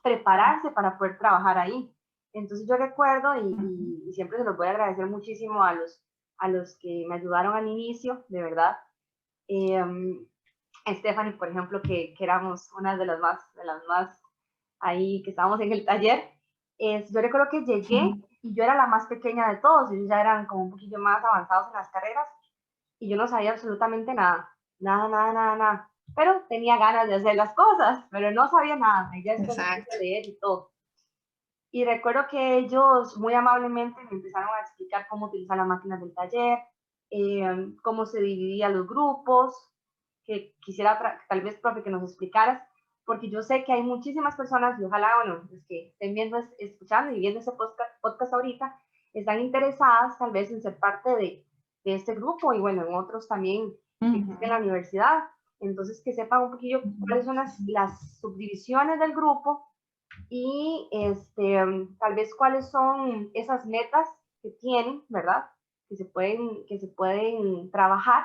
prepararse para poder trabajar ahí. Entonces yo recuerdo, y siempre se los voy a agradecer muchísimo a los que me ayudaron al inicio, de verdad. Eh, Stephanie, por ejemplo, que éramos una de las más ahí, que estábamos en el taller. Yo recuerdo que llegué y yo era la más pequeña de todos, ellos ya eran como un poquillo más avanzados en las carreras y yo no sabía absolutamente nada, nada, nada, nada, nada. Pero tenía ganas de hacer las cosas, pero no sabía nada. Y ya después me puse Exacto. a leer y todo. Y recuerdo que ellos muy amablemente me empezaron a explicar cómo utilizar las máquinas del taller, cómo se dividían los grupos, que quisiera tal vez, profe, que nos explicaras, porque yo sé que hay muchísimas personas, y ojalá, bueno, los que estén viendo, escuchando y viendo este podcast ahorita, están interesadas tal vez en ser parte de este grupo y bueno, en otros también que existen en la universidad. Entonces, que sepan un poquillo cuáles son las subdivisiones del grupo y tal vez cuáles son esas metas que tienen, ¿verdad? Que se pueden trabajar,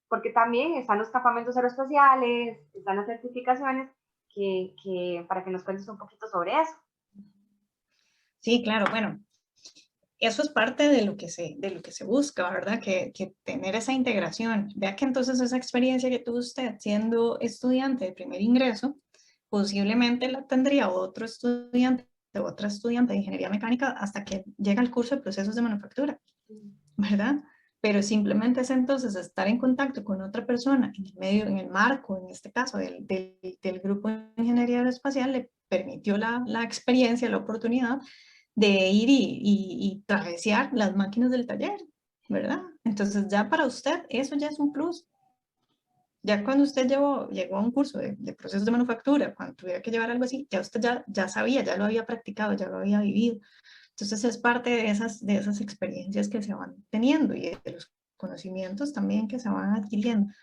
porque también están los campamentos aeroespaciales, están las certificaciones, para que nos cuentes un poquito sobre eso. Sí, claro, bueno, eso es parte de lo que se busca, ¿verdad? Que tener esa integración. Vea que entonces esa experiencia que tuvo usted siendo estudiante de primer ingreso, posiblemente la tendría otro estudiante o otra estudiante de ingeniería mecánica hasta que llega al curso de procesos de manufactura, ¿verdad? Pero simplemente es entonces estar en contacto con otra persona en el medio, en el marco, en este caso, del grupo de ingeniería aeroespacial, le permitió la experiencia, la oportunidad de ir y travesear las máquinas del taller, ¿verdad? Entonces ya para usted eso ya es un plus. Ya cuando usted llegó a un curso de procesos de manufactura, cuando tuviera que llevar algo así, ya usted ya sabía, ya lo había practicado, ya lo había vivido. Entonces es parte de esas experiencias que se van teniendo y de los conocimientos también que se van adquiriendo.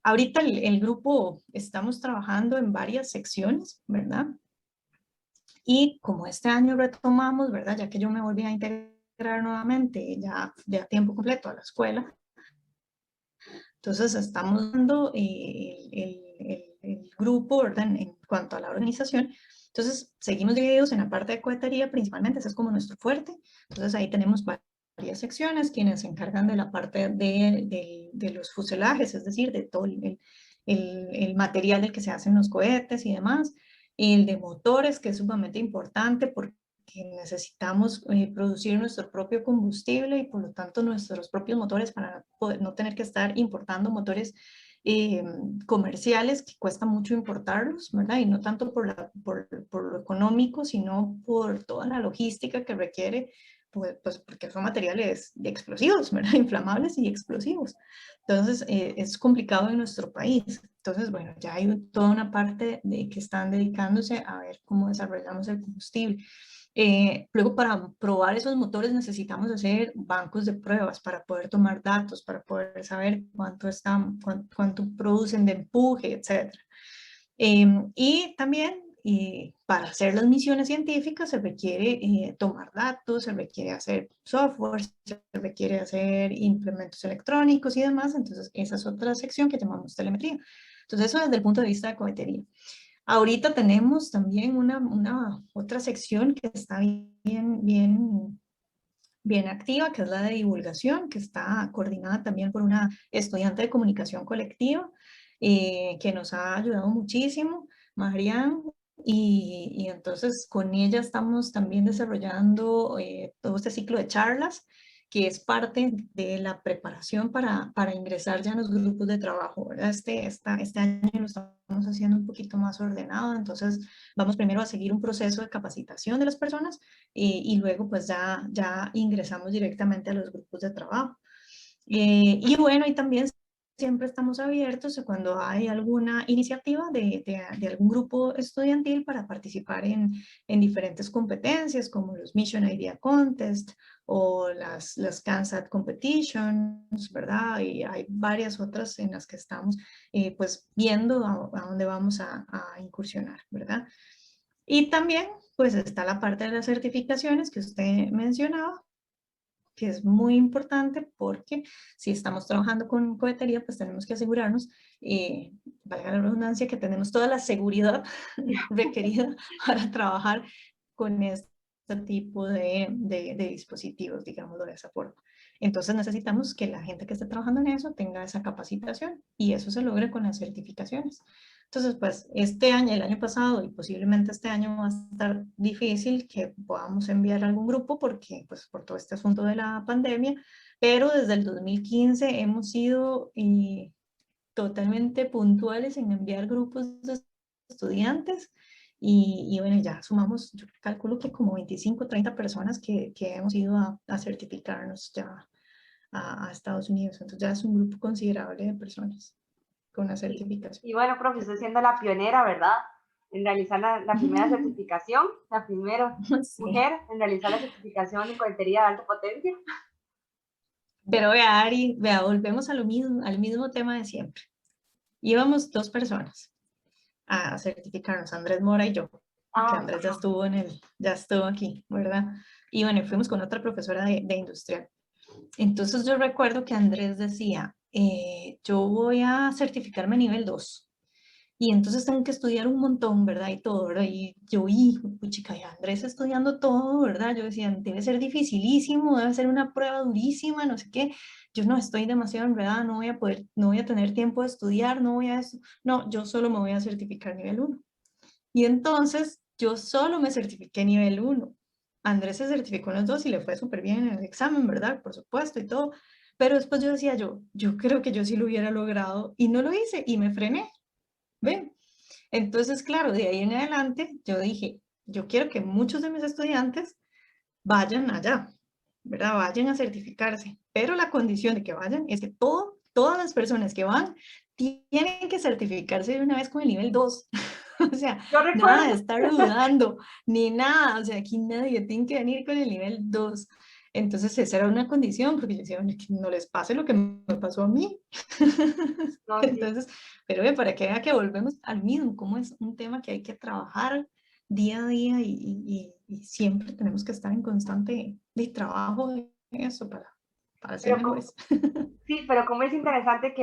Ahorita el grupo estamos trabajando en varias secciones, ¿verdad? Y como este año retomamos, ¿verdad? Ya que yo me volví a integrar nuevamente ya de a tiempo completo a la escuela, entonces estamos dando el grupo, ¿verdad? En cuanto a la organización. Entonces seguimos divididos en la parte de cohetería principalmente, ese es como nuestro fuerte. Entonces ahí tenemos varias secciones, quienes se encargan de la parte de los fuselajes, es decir, de todo el material del que se hacen los cohetes y demás. El de motores, que es sumamente importante porque necesitamos producir nuestro propio combustible y por lo tanto nuestros propios motores para poder, no tener que estar importando motores comerciales que cuesta mucho importarlos, ¿verdad? Y no tanto por lo económico, sino por toda la logística que requiere, pues porque son materiales explosivos, ¿verdad? Inflamables y explosivos. Entonces, es complicado en nuestro país. Entonces, bueno, ya hay toda una parte de que están dedicándose a ver cómo desarrollamos el combustible. Luego, para probar esos motores necesitamos hacer bancos de pruebas para poder tomar datos, para poder saber cuánto producen de empuje, etc. Y también para hacer las misiones científicas se requiere tomar datos, se requiere hacer software, se requiere hacer implementos electrónicos y demás. Entonces, esa es otra sección que llamamos telemetría. Entonces, eso desde el punto de vista de cohetería. Ahorita tenemos también una otra sección que está bien activa, que es la de divulgación, que está coordinada también por una estudiante de comunicación colectiva, que nos ha ayudado muchísimo, Marian, y entonces con ella estamos también desarrollando todo este ciclo de charlas, que es parte de la preparación para ingresar ya en los grupos de trabajo, ¿verdad? Este año lo estamos haciendo un poquito más ordenado, entonces vamos primero a seguir un proceso de capacitación de las personas y luego pues ya ingresamos directamente a los grupos de trabajo. Y bueno, y también siempre estamos abiertos a cuando hay alguna iniciativa de algún grupo estudiantil para participar en diferentes competencias como los Mission Idea Contest o las CANSAT Competitions, ¿verdad? Y hay varias otras en las que estamos pues viendo a dónde vamos a incursionar, ¿verdad? Y también pues está la parte de las certificaciones que usted mencionaba, que es muy importante porque si estamos trabajando con cohetería, pues tenemos que asegurarnos, valga la redundancia, que tenemos toda la seguridad requerida para trabajar con este tipo de dispositivos, digámoslo de esa forma. Entonces necesitamos que la gente que esté trabajando en eso tenga esa capacitación y eso se logra con las certificaciones. Entonces, pues este año, el año pasado y posiblemente este año va a estar difícil que podamos enviar algún grupo porque, pues, por todo este asunto de la pandemia, pero desde el 2015 hemos sido totalmente puntuales en enviar grupos de estudiantes y bueno, ya sumamos, yo calculo que como 25, 30 personas que hemos ido a certificarnos ya a Estados Unidos. Entonces ya es un grupo considerable de personas con una certificación. Y bueno, profe, usted siendo la pionera, ¿verdad? En realizar la primera certificación, la primera Sí. mujer en realizar la certificación en cohetería de alta potencia. Pero vea, Ari, vea, volvemos a lo mismo, al mismo tema de siempre. Íbamos 2 personas a certificarnos, Andrés Mora y yo, que Andrés ya estuvo aquí, ¿verdad? Y bueno, fuimos con otra profesora de industrial. Entonces yo recuerdo que Andrés decía, yo voy a certificarme a nivel 2. Y entonces tengo que estudiar un montón, ¿verdad? Y todo, ¿verdad? Y yo, chica, y Andrés estudiando todo, ¿verdad? Yo decía, debe ser dificilísimo, debe ser una prueba durísima, no sé qué. Yo no estoy demasiado enredada, no voy a poder, no voy a tener tiempo de estudiar, no voy a eso. No, yo solo me voy a certificar nivel 1. Y entonces yo solo me certifiqué nivel 1. Andrés se certificó en los 2 y le fue súper bien en el examen, ¿verdad? Por supuesto y todo. Pero después yo decía, yo creo que yo sí lo hubiera logrado y no lo hice y me frené. ¿Ven? Entonces, claro, de ahí en adelante yo dije, yo quiero que muchos de mis estudiantes vayan allá, ¿verdad? Vayan a certificarse, pero la condición de que vayan es que todas las personas que van tienen que certificarse de una vez con el nivel 2. O sea, Yo nada recuerdo, de estar dudando, ni nada, o sea, aquí nadie tiene que venir con el nivel 2. Entonces esa era una condición, porque yo decía, bueno, que no les pase lo que me pasó a mí. no, sí, Entonces, pero para que vea que volvemos al mismo, como es un tema que hay que trabajar día a día y siempre tenemos que estar en constante de trabajo en eso para ser pero mejores. sí, pero como es interesante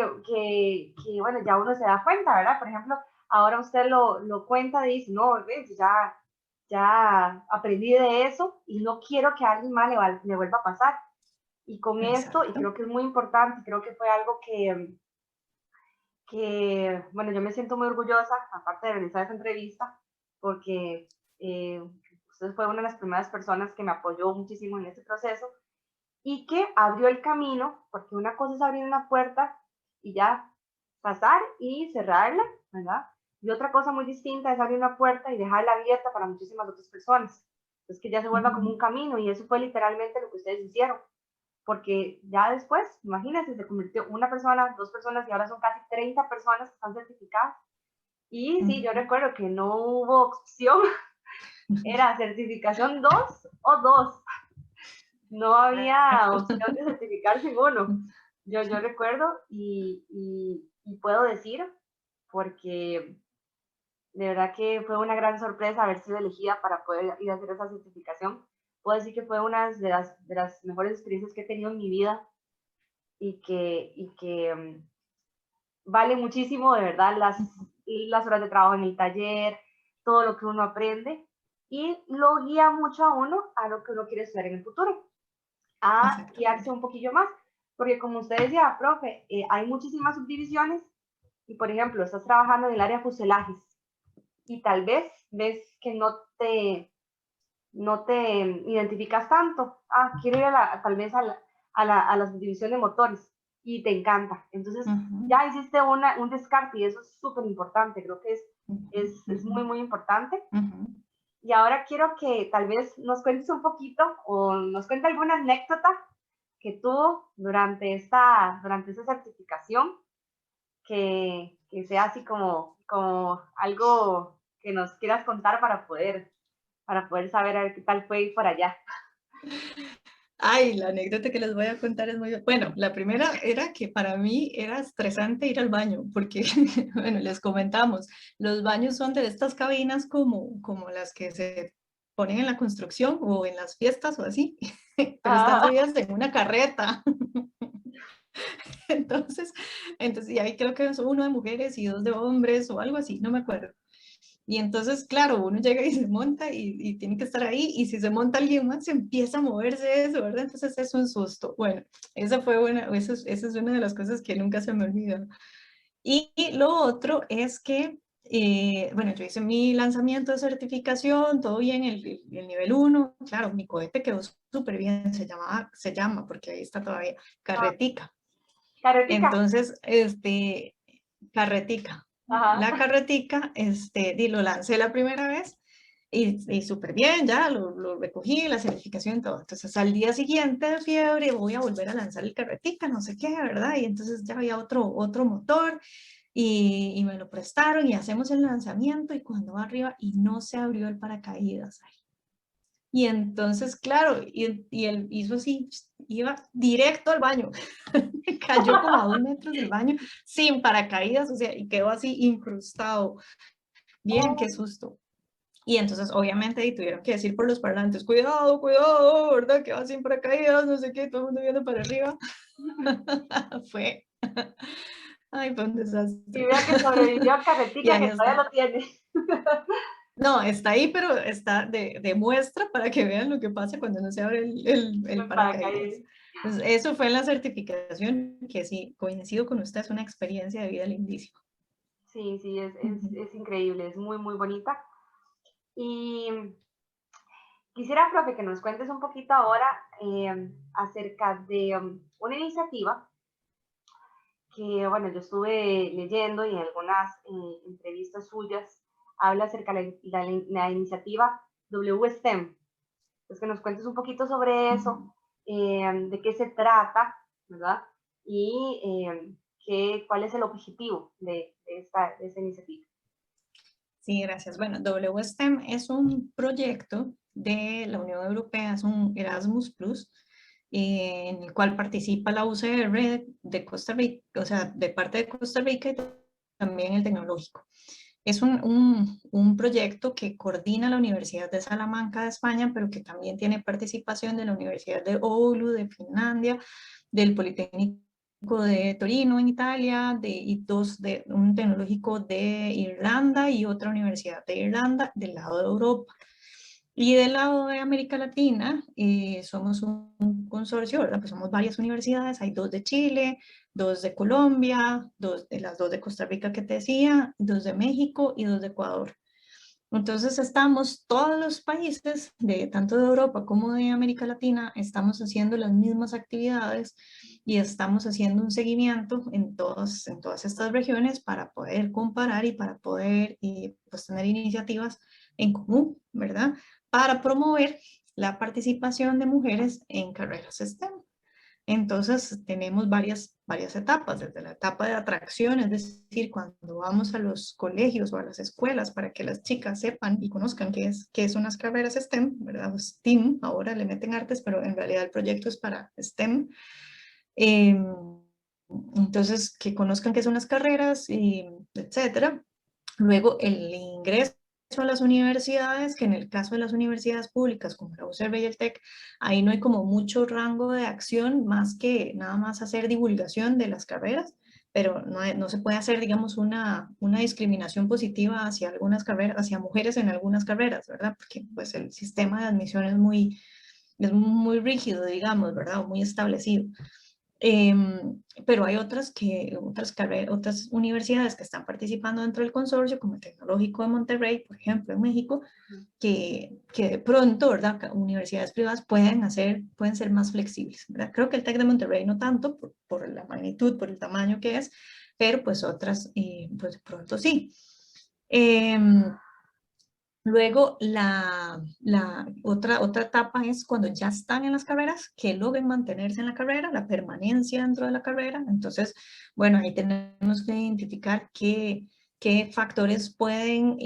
bueno, ya uno se da cuenta, ¿verdad? Por ejemplo, ahora usted lo cuenta y dice, no, ves, ya aprendí de eso y no quiero que a alguien más le vuelva a pasar. Y con esto, y Exacto. creo que es muy importante, creo que fue algo bueno, yo me siento muy orgullosa, aparte de realizar esa entrevista, porque usted fue una de las primeras personas que me apoyó muchísimo en este proceso y que abrió el camino, porque una cosa es abrir una puerta y ya pasar y cerrarla, ¿verdad? Y otra cosa muy distinta es abrir una puerta y dejarla abierta para muchísimas otras personas. Es que ya se vuelva como un camino y eso fue literalmente lo que ustedes hicieron. Porque ya después, imagínense, se convirtió una persona, 2 personas y ahora son casi 30 personas que están certificadas. Y sí, yo recuerdo que no hubo opción, era certificación 2 o 2. No había opción de certificarse en uno. Yo recuerdo y puedo decir, porque de verdad que fue una gran sorpresa haber sido elegida para poder ir a hacer esa certificación. Puedo decir que fue una de las mejores experiencias que he tenido en mi vida y que vale muchísimo, de verdad, las horas de trabajo en el taller, todo lo que uno aprende y lo guía mucho a uno a lo que uno quiere estudiar en el futuro, a guiarse un poquillo más, porque como usted decía, profe, hay muchísimas subdivisiones y, por ejemplo, estás trabajando en el área de fuselajes y tal vez ves que no te identificas tanto. Quiero ir tal vez a la subdivisión de motores y te encanta. Entonces, ya hiciste un descarte y eso es súper importante. Creo que es muy, muy importante. Y ahora quiero que tal vez nos cuentes un poquito o nos cuente alguna anécdota que tuvo durante esa certificación que sea así como algo que nos quieras contar para poder saber a ver qué tal fue ir por allá. Ay, la anécdota que les voy a contar es muy... Bueno, la primera era que para mí era estresante ir al baño, porque, bueno, les comentamos, los baños son de estas cabinas como las que se ponen en la construcción o en las fiestas o así, pero están Ah, subidas en una carreta. Entonces, y ahí creo que son uno de mujeres y dos de hombres o algo así, no me acuerdo. Y entonces, claro, uno llega y se monta y tiene que estar ahí, y si se monta alguien más, se empieza a moverse eso, ¿verdad? Entonces es un susto. Bueno, esa es una de las cosas que nunca se me olvida. Y lo otro es que, bueno, yo hice mi lanzamiento de certificación, todo bien, el nivel uno, claro, mi cohete quedó súper bien, se llama, porque ahí está todavía, ah, Carretica. carretica. Entonces, carretica. La Ajá. carretica, lo lancé la primera vez y súper bien, ya lo recogí, la certificación, todo. Entonces, al día siguiente de fiebre, voy a volver a lanzar el carretica, no sé qué, ¿verdad? Y entonces ya había otro motor y me lo prestaron y hacemos el lanzamiento y cuando va arriba y no se abrió el paracaídas. Y entonces, claro, y él hizo así, iba directo al baño, cayó como a 2 metros del baño, sin paracaídas, o sea, y quedó así incrustado. Bien, qué susto. Y entonces, obviamente, y tuvieron que decir por los parlantes, cuidado, cuidado, ¿verdad? Que va sin paracaídas, no sé qué, todo el mundo viendo para arriba. Fue, ay, fue un Y desastre. vea que sobrevivió a Y carretica, ahí que todavía está. lo tiene. No, está ahí, pero está de muestra para que vean lo que pasa cuando no se abre el Para paracaídas. caer. Entonces, eso fue en la certificación, que sí, coincido con usted, es una experiencia de vida lindísima. Sí, sí, Ujú. es increíble, es muy, muy bonita. Y quisiera, profe, que nos cuentes un poquito ahora acerca de una iniciativa que, bueno, yo estuve leyendo y en algunas entrevistas suyas habla acerca de la iniciativa WSTEM. Entonces, que nos cuentes un poquito sobre eso, Ujú. de qué se trata, ¿verdad? Y cuál es el objetivo de esta iniciativa. Sí, gracias. Bueno, WSTEM es un proyecto de la Unión Europea, es un Erasmus Plus, en el cual participa la UCR de Costa Rica, o sea, de parte de Costa Rica y también el tecnológico. Es un proyecto que coordina la Universidad de Salamanca de España, pero que también tiene participación de la Universidad de Oulu de Finlandia, del Politécnico de Torino en Italia, de un tecnológico de Irlanda y otra universidad de Irlanda del lado de Europa. Y del lado de América Latina, somos un consorcio, ¿verdad? Pues somos varias universidades, hay dos de Chile, dos de Colombia, las dos de Costa Rica que te decía, dos de México y dos de Ecuador. Entonces estamos, todos los países, tanto de Europa como de América Latina, estamos haciendo las mismas actividades y estamos haciendo un seguimiento en todas estas regiones para poder comparar y para poder pues, tener iniciativas en común, ¿verdad? Para promover la participación de mujeres en carreras STEM. Entonces tenemos varias etapas, desde la etapa de atracción, es decir, cuando vamos a los colegios o a las escuelas para que las chicas sepan y conozcan qué son las carreras STEM, ¿verdad? STEAM, ahora le meten artes, pero en realidad el proyecto es para STEM. Eh, entonces, que conozcan qué son las carreras, y etcétera. Luego, el ingreso a las universidades, que en el caso de las universidades públicas como la UCR y el TEC, ahí no hay como mucho rango de acción más que nada más hacer divulgación de las carreras, pero no se puede hacer, digamos, una discriminación positiva hacia algunas carreras, hacia mujeres en algunas carreras, ¿verdad? Porque pues el sistema de admisión es muy rígido, digamos, ¿verdad? O muy establecido. Pero hay otras universidades que están participando dentro del consorcio, como el Tecnológico de Monterrey, por ejemplo, en México, que de pronto, ¿verdad? Universidades privadas pueden ser más flexibles, ¿verdad? Creo que el TEC de Monterrey no tanto, por la magnitud, por el tamaño que es, pero pues otras, pues de pronto sí. Luego, otra etapa es cuando ya están en las carreras, que logren mantenerse en la carrera, la permanencia dentro de la carrera. Entonces, bueno, ahí tenemos que identificar qué factores pueden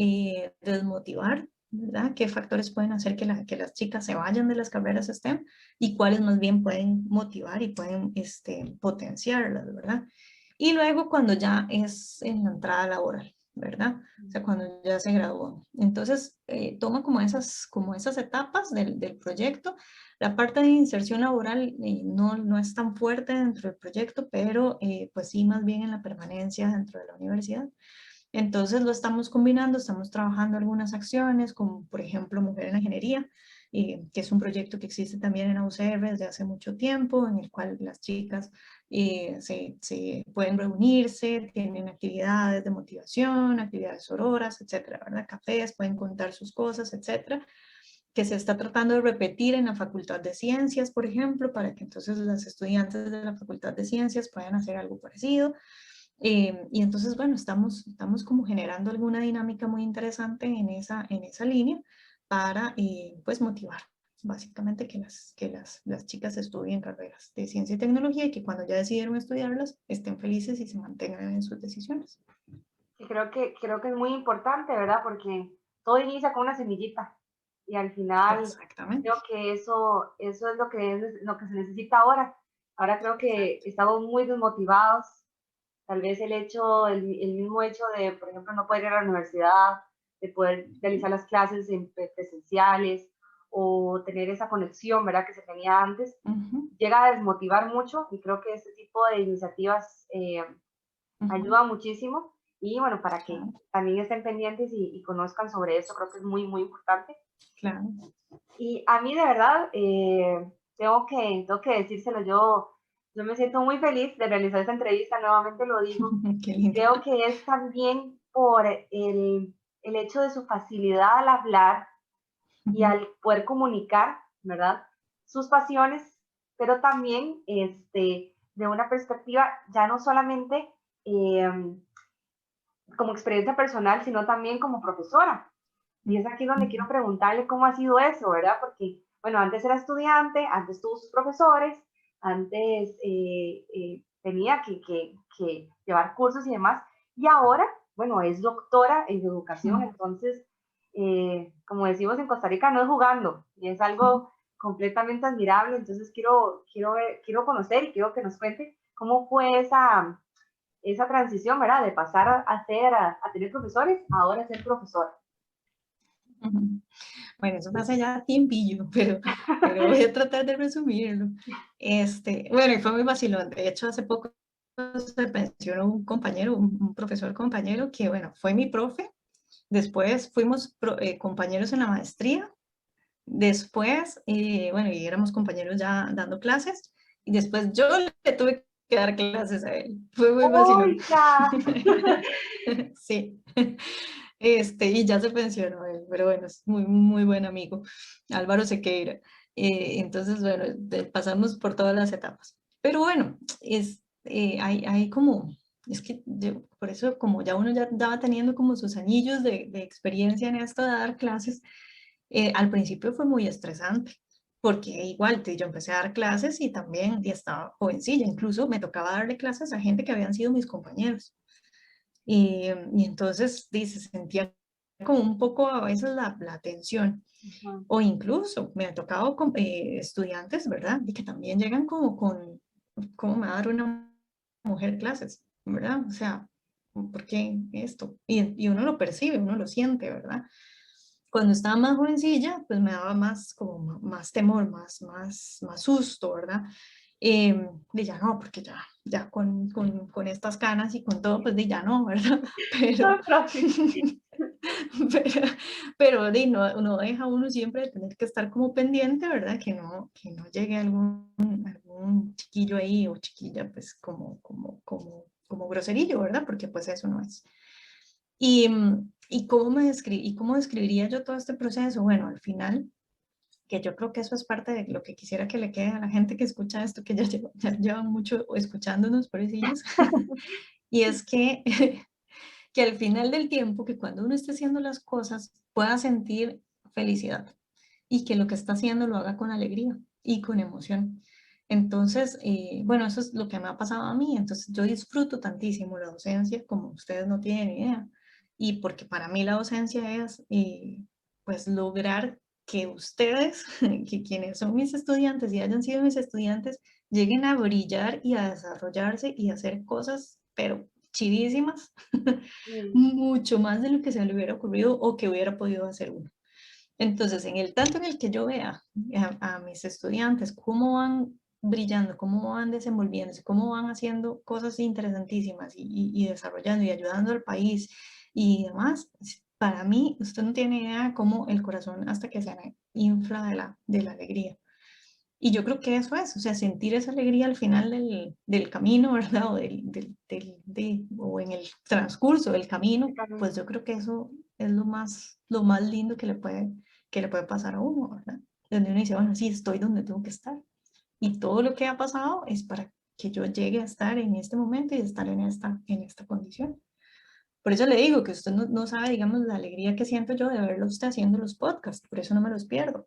desmotivar, ¿verdad? ¿Qué factores pueden hacer que las chicas se vayan de las carreras STEM y cuáles más bien pueden motivar y pueden potenciarlas, ¿verdad? Y luego cuando ya es en la entrada laboral, ¿verdad? O sea, cuando ya se graduó. Entonces, toma como esas etapas del proyecto. La parte de inserción laboral no es tan fuerte dentro del proyecto, pero pues sí, más bien en la permanencia dentro de la universidad. Entonces lo estamos combinando, estamos trabajando algunas acciones, como por ejemplo Mujer en la Ingeniería, que es un proyecto que existe también en la UCR desde hace mucho tiempo, en el cual las chicas se pueden reunirse, tienen actividades de motivación, actividades sororas, etcétera, ¿verdad? Cafés, pueden contar sus cosas, etcétera, que se está tratando de repetir en la Facultad de Ciencias, por ejemplo, para que entonces las estudiantes de la Facultad de Ciencias puedan hacer algo parecido. Y entonces, bueno, estamos como generando alguna dinámica muy interesante en esa línea para, pues, motivar básicamente que las chicas estudien carreras de ciencia y tecnología y que cuando ya decidieron estudiarlas estén felices y se mantengan en sus decisiones. Y creo que es muy importante, ¿verdad? Porque todo inicia con una semillita y al final Exactamente. creo que eso es lo que se necesita ahora. Ahora creo que Exacto. estamos muy desmotivados. Tal vez el mismo hecho de, por ejemplo, no poder ir a la universidad, de poder realizar las clases presenciales o tener esa conexión, ¿verdad? Que se tenía antes, Ujú, llega a desmotivar mucho y creo que este tipo de iniciativas ujú, ayuda muchísimo y bueno, para que claro, también estén pendientes y conozcan sobre esto, creo que es muy, muy importante. claro. Y a mí de verdad, tengo que decírselo, yo me siento muy feliz de realizar esta entrevista, nuevamente lo digo, Qué y lindo. creo que es también por el hecho de su facilidad al hablar y Ujú, al poder comunicar, ¿verdad? Sus pasiones, pero también de una perspectiva ya no solamente eh, como experiencia personal, sino también como profesora. Y es aquí donde quiero ujú, preguntarle cómo ha sido eso, ¿verdad? Porque, bueno, antes era estudiante, antes tuvo sus profesores, antes tenía que llevar cursos y demás, y ahora, bueno, es doctora en educación, ujú, entonces, como decimos en Costa Rica, no es jugando, y es ujú. algo completamente admirable, entonces quiero conocer y quiero que nos cuente cómo fue esa transición, ¿verdad? De pasar a tener profesores, a ahora ser profesora. Ujú. Bueno, eso pasa ya tiempillo, pero voy a tratar de resumirlo. Bueno, y fue muy vacilón. De hecho, hace poco se pensionó un compañero, un profesor compañero que, bueno, fue mi profe. Después fuimos compañeros en la maestría. Después, bueno, y éramos compañeros ya dando clases. Y después yo le tuve que dar clases a él. Fue muy vacilón. ¡Oiga! Sí. Y ya se pensionó él, pero bueno, es muy, muy buen amigo, Álvaro Sequeira. Entonces, bueno, pasamos por todas las etapas. Pero bueno, hay como, es que por eso como ya uno ya va teniendo como sus anillos de experiencia en esto de dar clases, al principio fue muy estresante, porque igual yo empecé a dar clases y también y estaba jovencilla, incluso me tocaba darle clases a gente que habían sido mis compañeros. Y entonces dice, sentía como un poco a veces la tensión. Ujú. O incluso me ha tocado con estudiantes, ¿verdad? Y que también llegan como con, ¿cómo me va a dar una mujer clases? ¿Verdad? O sea, ¿por qué esto? Y uno lo percibe, uno lo siente, ¿verdad? Cuando estaba más jovencilla, pues me daba más, como más temor, más susto, ¿verdad? De ya no, porque ya con estas canas y con todo, pues de ya no, ¿verdad? Pero, No, profe. pero, pero no deja uno siempre de tener que estar como pendiente, ¿verdad? Que no llegue algún chiquillo ahí o chiquilla, pues como groserillo, ¿verdad? Porque pues eso no es. ¿Y cómo describiría yo todo este proceso? Bueno, al final, que yo creo que eso es parte de lo que quisiera que le quede a la gente que escucha esto, que ya llevan mucho escuchándonos, pobrecillos, y es que al final del tiempo, que cuando uno esté haciendo las cosas pueda sentir felicidad y que lo que está haciendo lo haga con alegría y con emoción. Entonces, bueno, eso es lo que me ha pasado a mí. Entonces, yo disfruto tantísimo la docencia como ustedes no tienen idea. Y porque para mí la docencia es, pues, lograr que ustedes, que quienes son mis estudiantes y hayan sido mis estudiantes, lleguen a brillar y a desarrollarse y a hacer cosas, pero chidísimas, mucho más de lo que se le hubiera ocurrido o que hubiera podido hacer uno. Entonces, en el tanto en el que yo vea a mis estudiantes cómo van brillando, cómo van desenvolviéndose, cómo van haciendo cosas interesantísimas y desarrollando y ayudando al país y demás, para mí, usted no tiene idea cómo el corazón hasta que se me infla de la alegría. Y yo creo que eso es, o sea, sentir esa alegría al final del camino, ¿verdad? O en el transcurso del camino, pues yo creo que eso es lo más lindo que le puede pasar a uno, ¿verdad? Donde uno dice, bueno, sí, estoy donde tengo que estar. Y todo lo que ha pasado es para que yo llegue a estar en este momento y estar en esta condición. Por eso le digo que usted no sabe, digamos, la alegría que siento yo de verlo usted haciendo los podcasts, por eso no me los pierdo.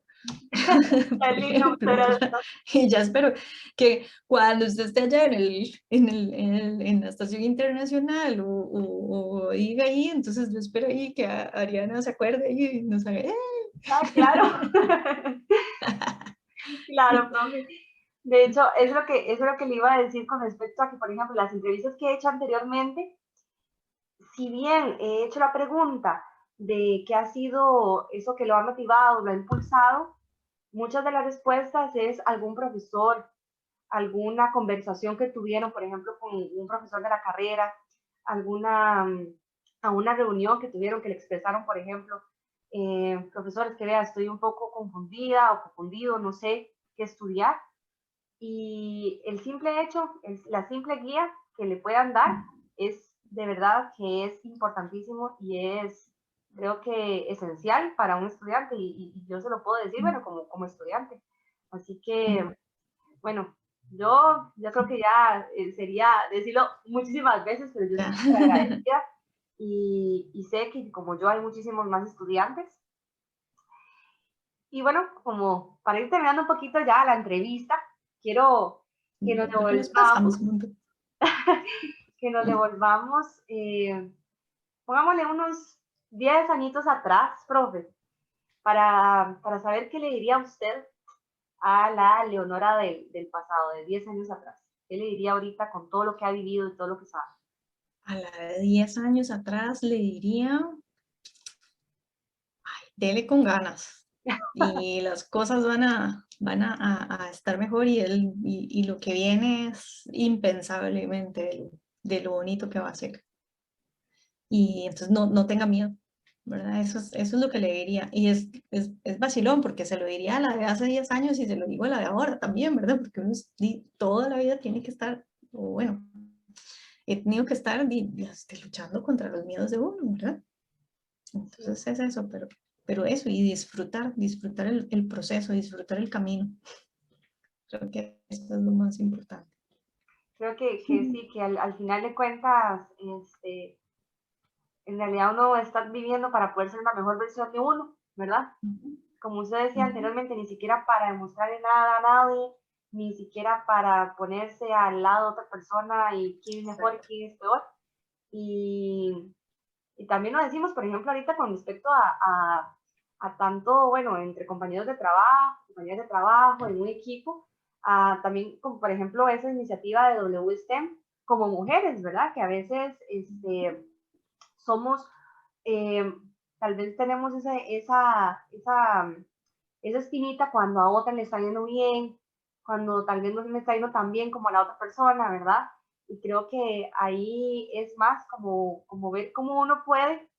Por ejemplo, ¿verdad? Y ya espero que cuando usted esté allá en la estación internacional o diga ahí, entonces yo espero ahí que Ariana se acuerde y nos haga, ¡eh! Ah, claro. Claro, profe. De hecho, es lo que le iba a decir con respecto a que, por ejemplo, las entrevistas que he hecho anteriormente, si bien he hecho la pregunta de qué ha sido eso que lo ha motivado, lo ha impulsado, muchas de las respuestas es algún profesor, alguna conversación que tuvieron, por ejemplo, con un profesor de la carrera, a una reunión que tuvieron que le expresaron, por ejemplo, profesores que vea, estoy un poco confundida o confundido, no sé qué estudiar. Y el simple hecho, la simple guía que le puedan dar es de verdad que es importantísimo y es, creo que, esencial para un estudiante y yo se lo puedo decir, bueno, como estudiante. Así que, bueno, yo creo que ya sería decirlo muchísimas veces, pero yo estoy súper agradecida y sé que como yo hay muchísimos más estudiantes. Y bueno, como para ir terminando un poquito ya la entrevista, quiero que nos devolvamos, que nos devolvamos, pongámosle unos 10 añitos atrás, profe, para saber qué le diría usted a la Leonora del pasado, de 10 años atrás. ¿Qué le diría ahorita con todo lo que ha vivido y todo lo que sabe? A la de 10 años atrás le diría, dele con ganas y las cosas van a estar mejor y lo que viene es impensablemente de lo bonito que va a ser. Y entonces no tenga miedo, ¿verdad? Eso es lo que le diría. Y es vacilón porque se lo diría a la de hace 10 años y se lo digo a la de ahora también, ¿verdad? Porque uno toda la vida tiene que estar, o bueno, he tenido que estar luchando contra los miedos de uno, ¿verdad? Entonces es eso, pero eso, y disfrutar el proceso, disfrutar el camino. Creo que eso es lo más importante. Creo que sí, que al final de cuentas, en realidad uno está viviendo para poder ser la mejor versión de uno, ¿verdad? Como usted decía anteriormente, ni siquiera para demostrarle nada a nadie, ni siquiera para ponerse al lado de otra persona y quién es mejor y quién es peor. Y también lo decimos, por ejemplo, ahorita con respecto a tanto, bueno, entre compañeros de trabajo, en un equipo, también como por ejemplo esa iniciativa de WSTEM como mujeres, ¿verdad? Que a veces somos, eh, tal vez tenemos esa espinita cuando a otra le está yendo bien, cuando tal vez no me está yendo tan bien como a la otra persona, ¿verdad? Y creo que ahí es más como ver cómo uno puede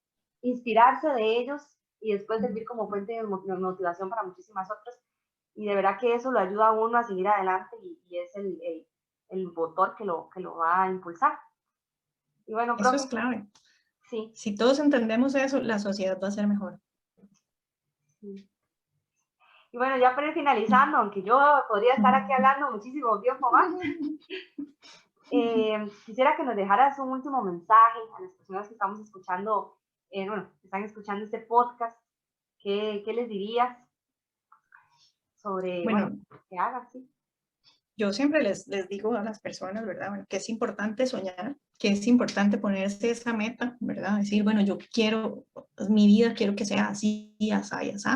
inspirarse de ellos y después servir como fuente de motivación para muchísimas otras. Y de verdad que eso lo ayuda a uno a seguir adelante y es el motor que lo va a impulsar. Y bueno, Eso profe, es clave. sí. Si todos entendemos eso, la sociedad va a ser mejor. Sí. Y bueno, ya para ir finalizando, aunque yo podría estar aquí hablando muchísimo tiempo más, quisiera que nos dejaras un último mensaje a las personas que estamos escuchando, bueno, que están escuchando este podcast. ¿Qué les dirías sobre, Bueno, que hagas? ¿Sí? yo siempre les digo a las personas, ¿verdad? Bueno, que es importante soñar, que es importante ponerse esa meta, ¿verdad? Decir, bueno, yo quiero, mi vida quiero que sea así, así, así.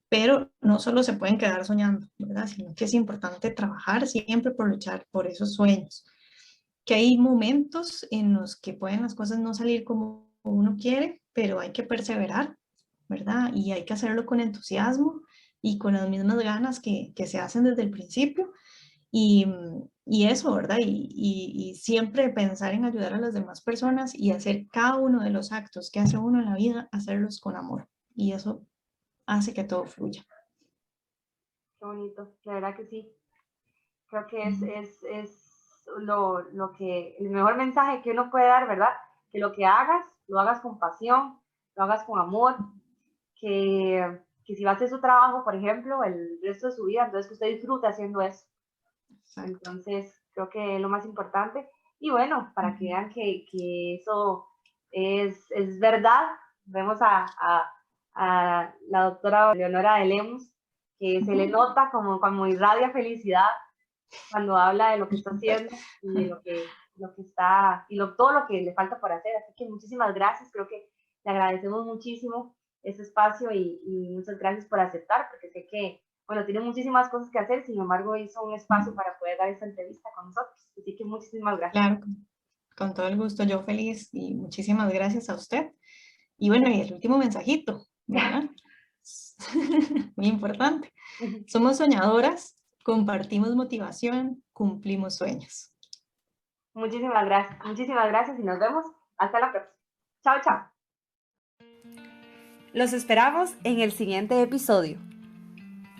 Pero no solo se pueden quedar soñando, ¿verdad? Sino que es importante trabajar siempre por luchar por esos sueños. Que hay momentos en los que pueden las cosas no salir como uno quiere, pero hay que perseverar, ¿verdad? Y hay que hacerlo con entusiasmo y con las mismas ganas que se hacen desde el principio. Y, y eso, ¿verdad? Y siempre pensar en ayudar a las demás personas y hacer cada uno de los actos que hace uno en la vida, hacerlos con amor. Y eso hace que todo fluya. Qué bonito, la verdad que sí. Creo que Ujú. es lo que, el mejor mensaje que uno puede dar, ¿verdad? Que lo que hagas, lo hagas con pasión, lo hagas con amor, que si va a hacer su trabajo, por ejemplo, el resto de su vida, entonces que usted disfrute haciendo eso. Exacto. Entonces, creo que es lo más importante. Y bueno, para que Ujú. vean que eso es verdad, vemos a la doctora Leonora de Lemus, que se le Ujú. nota como irradia felicidad cuando habla de lo que está haciendo y de lo que está, y todo lo que le falta por hacer. Así que muchísimas gracias, creo que le agradecemos muchísimo este espacio y muchas gracias por aceptar, porque sé que, bueno, tiene muchísimas cosas que hacer, sin embargo, hizo un espacio para poder dar esta entrevista con nosotros. Así que muchísimas gracias. Claro, con todo el gusto, yo feliz y muchísimas gracias a usted. Y bueno, y el último mensajito, ¿verdad? Muy importante. Somos soñadoras, compartimos motivación, cumplimos sueños. Muchísimas gracias y nos vemos hasta la próxima. Chao, chao. Los esperamos en el siguiente episodio.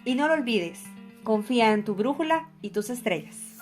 Y no lo olvides, confía en tu brújula y tus estrellas.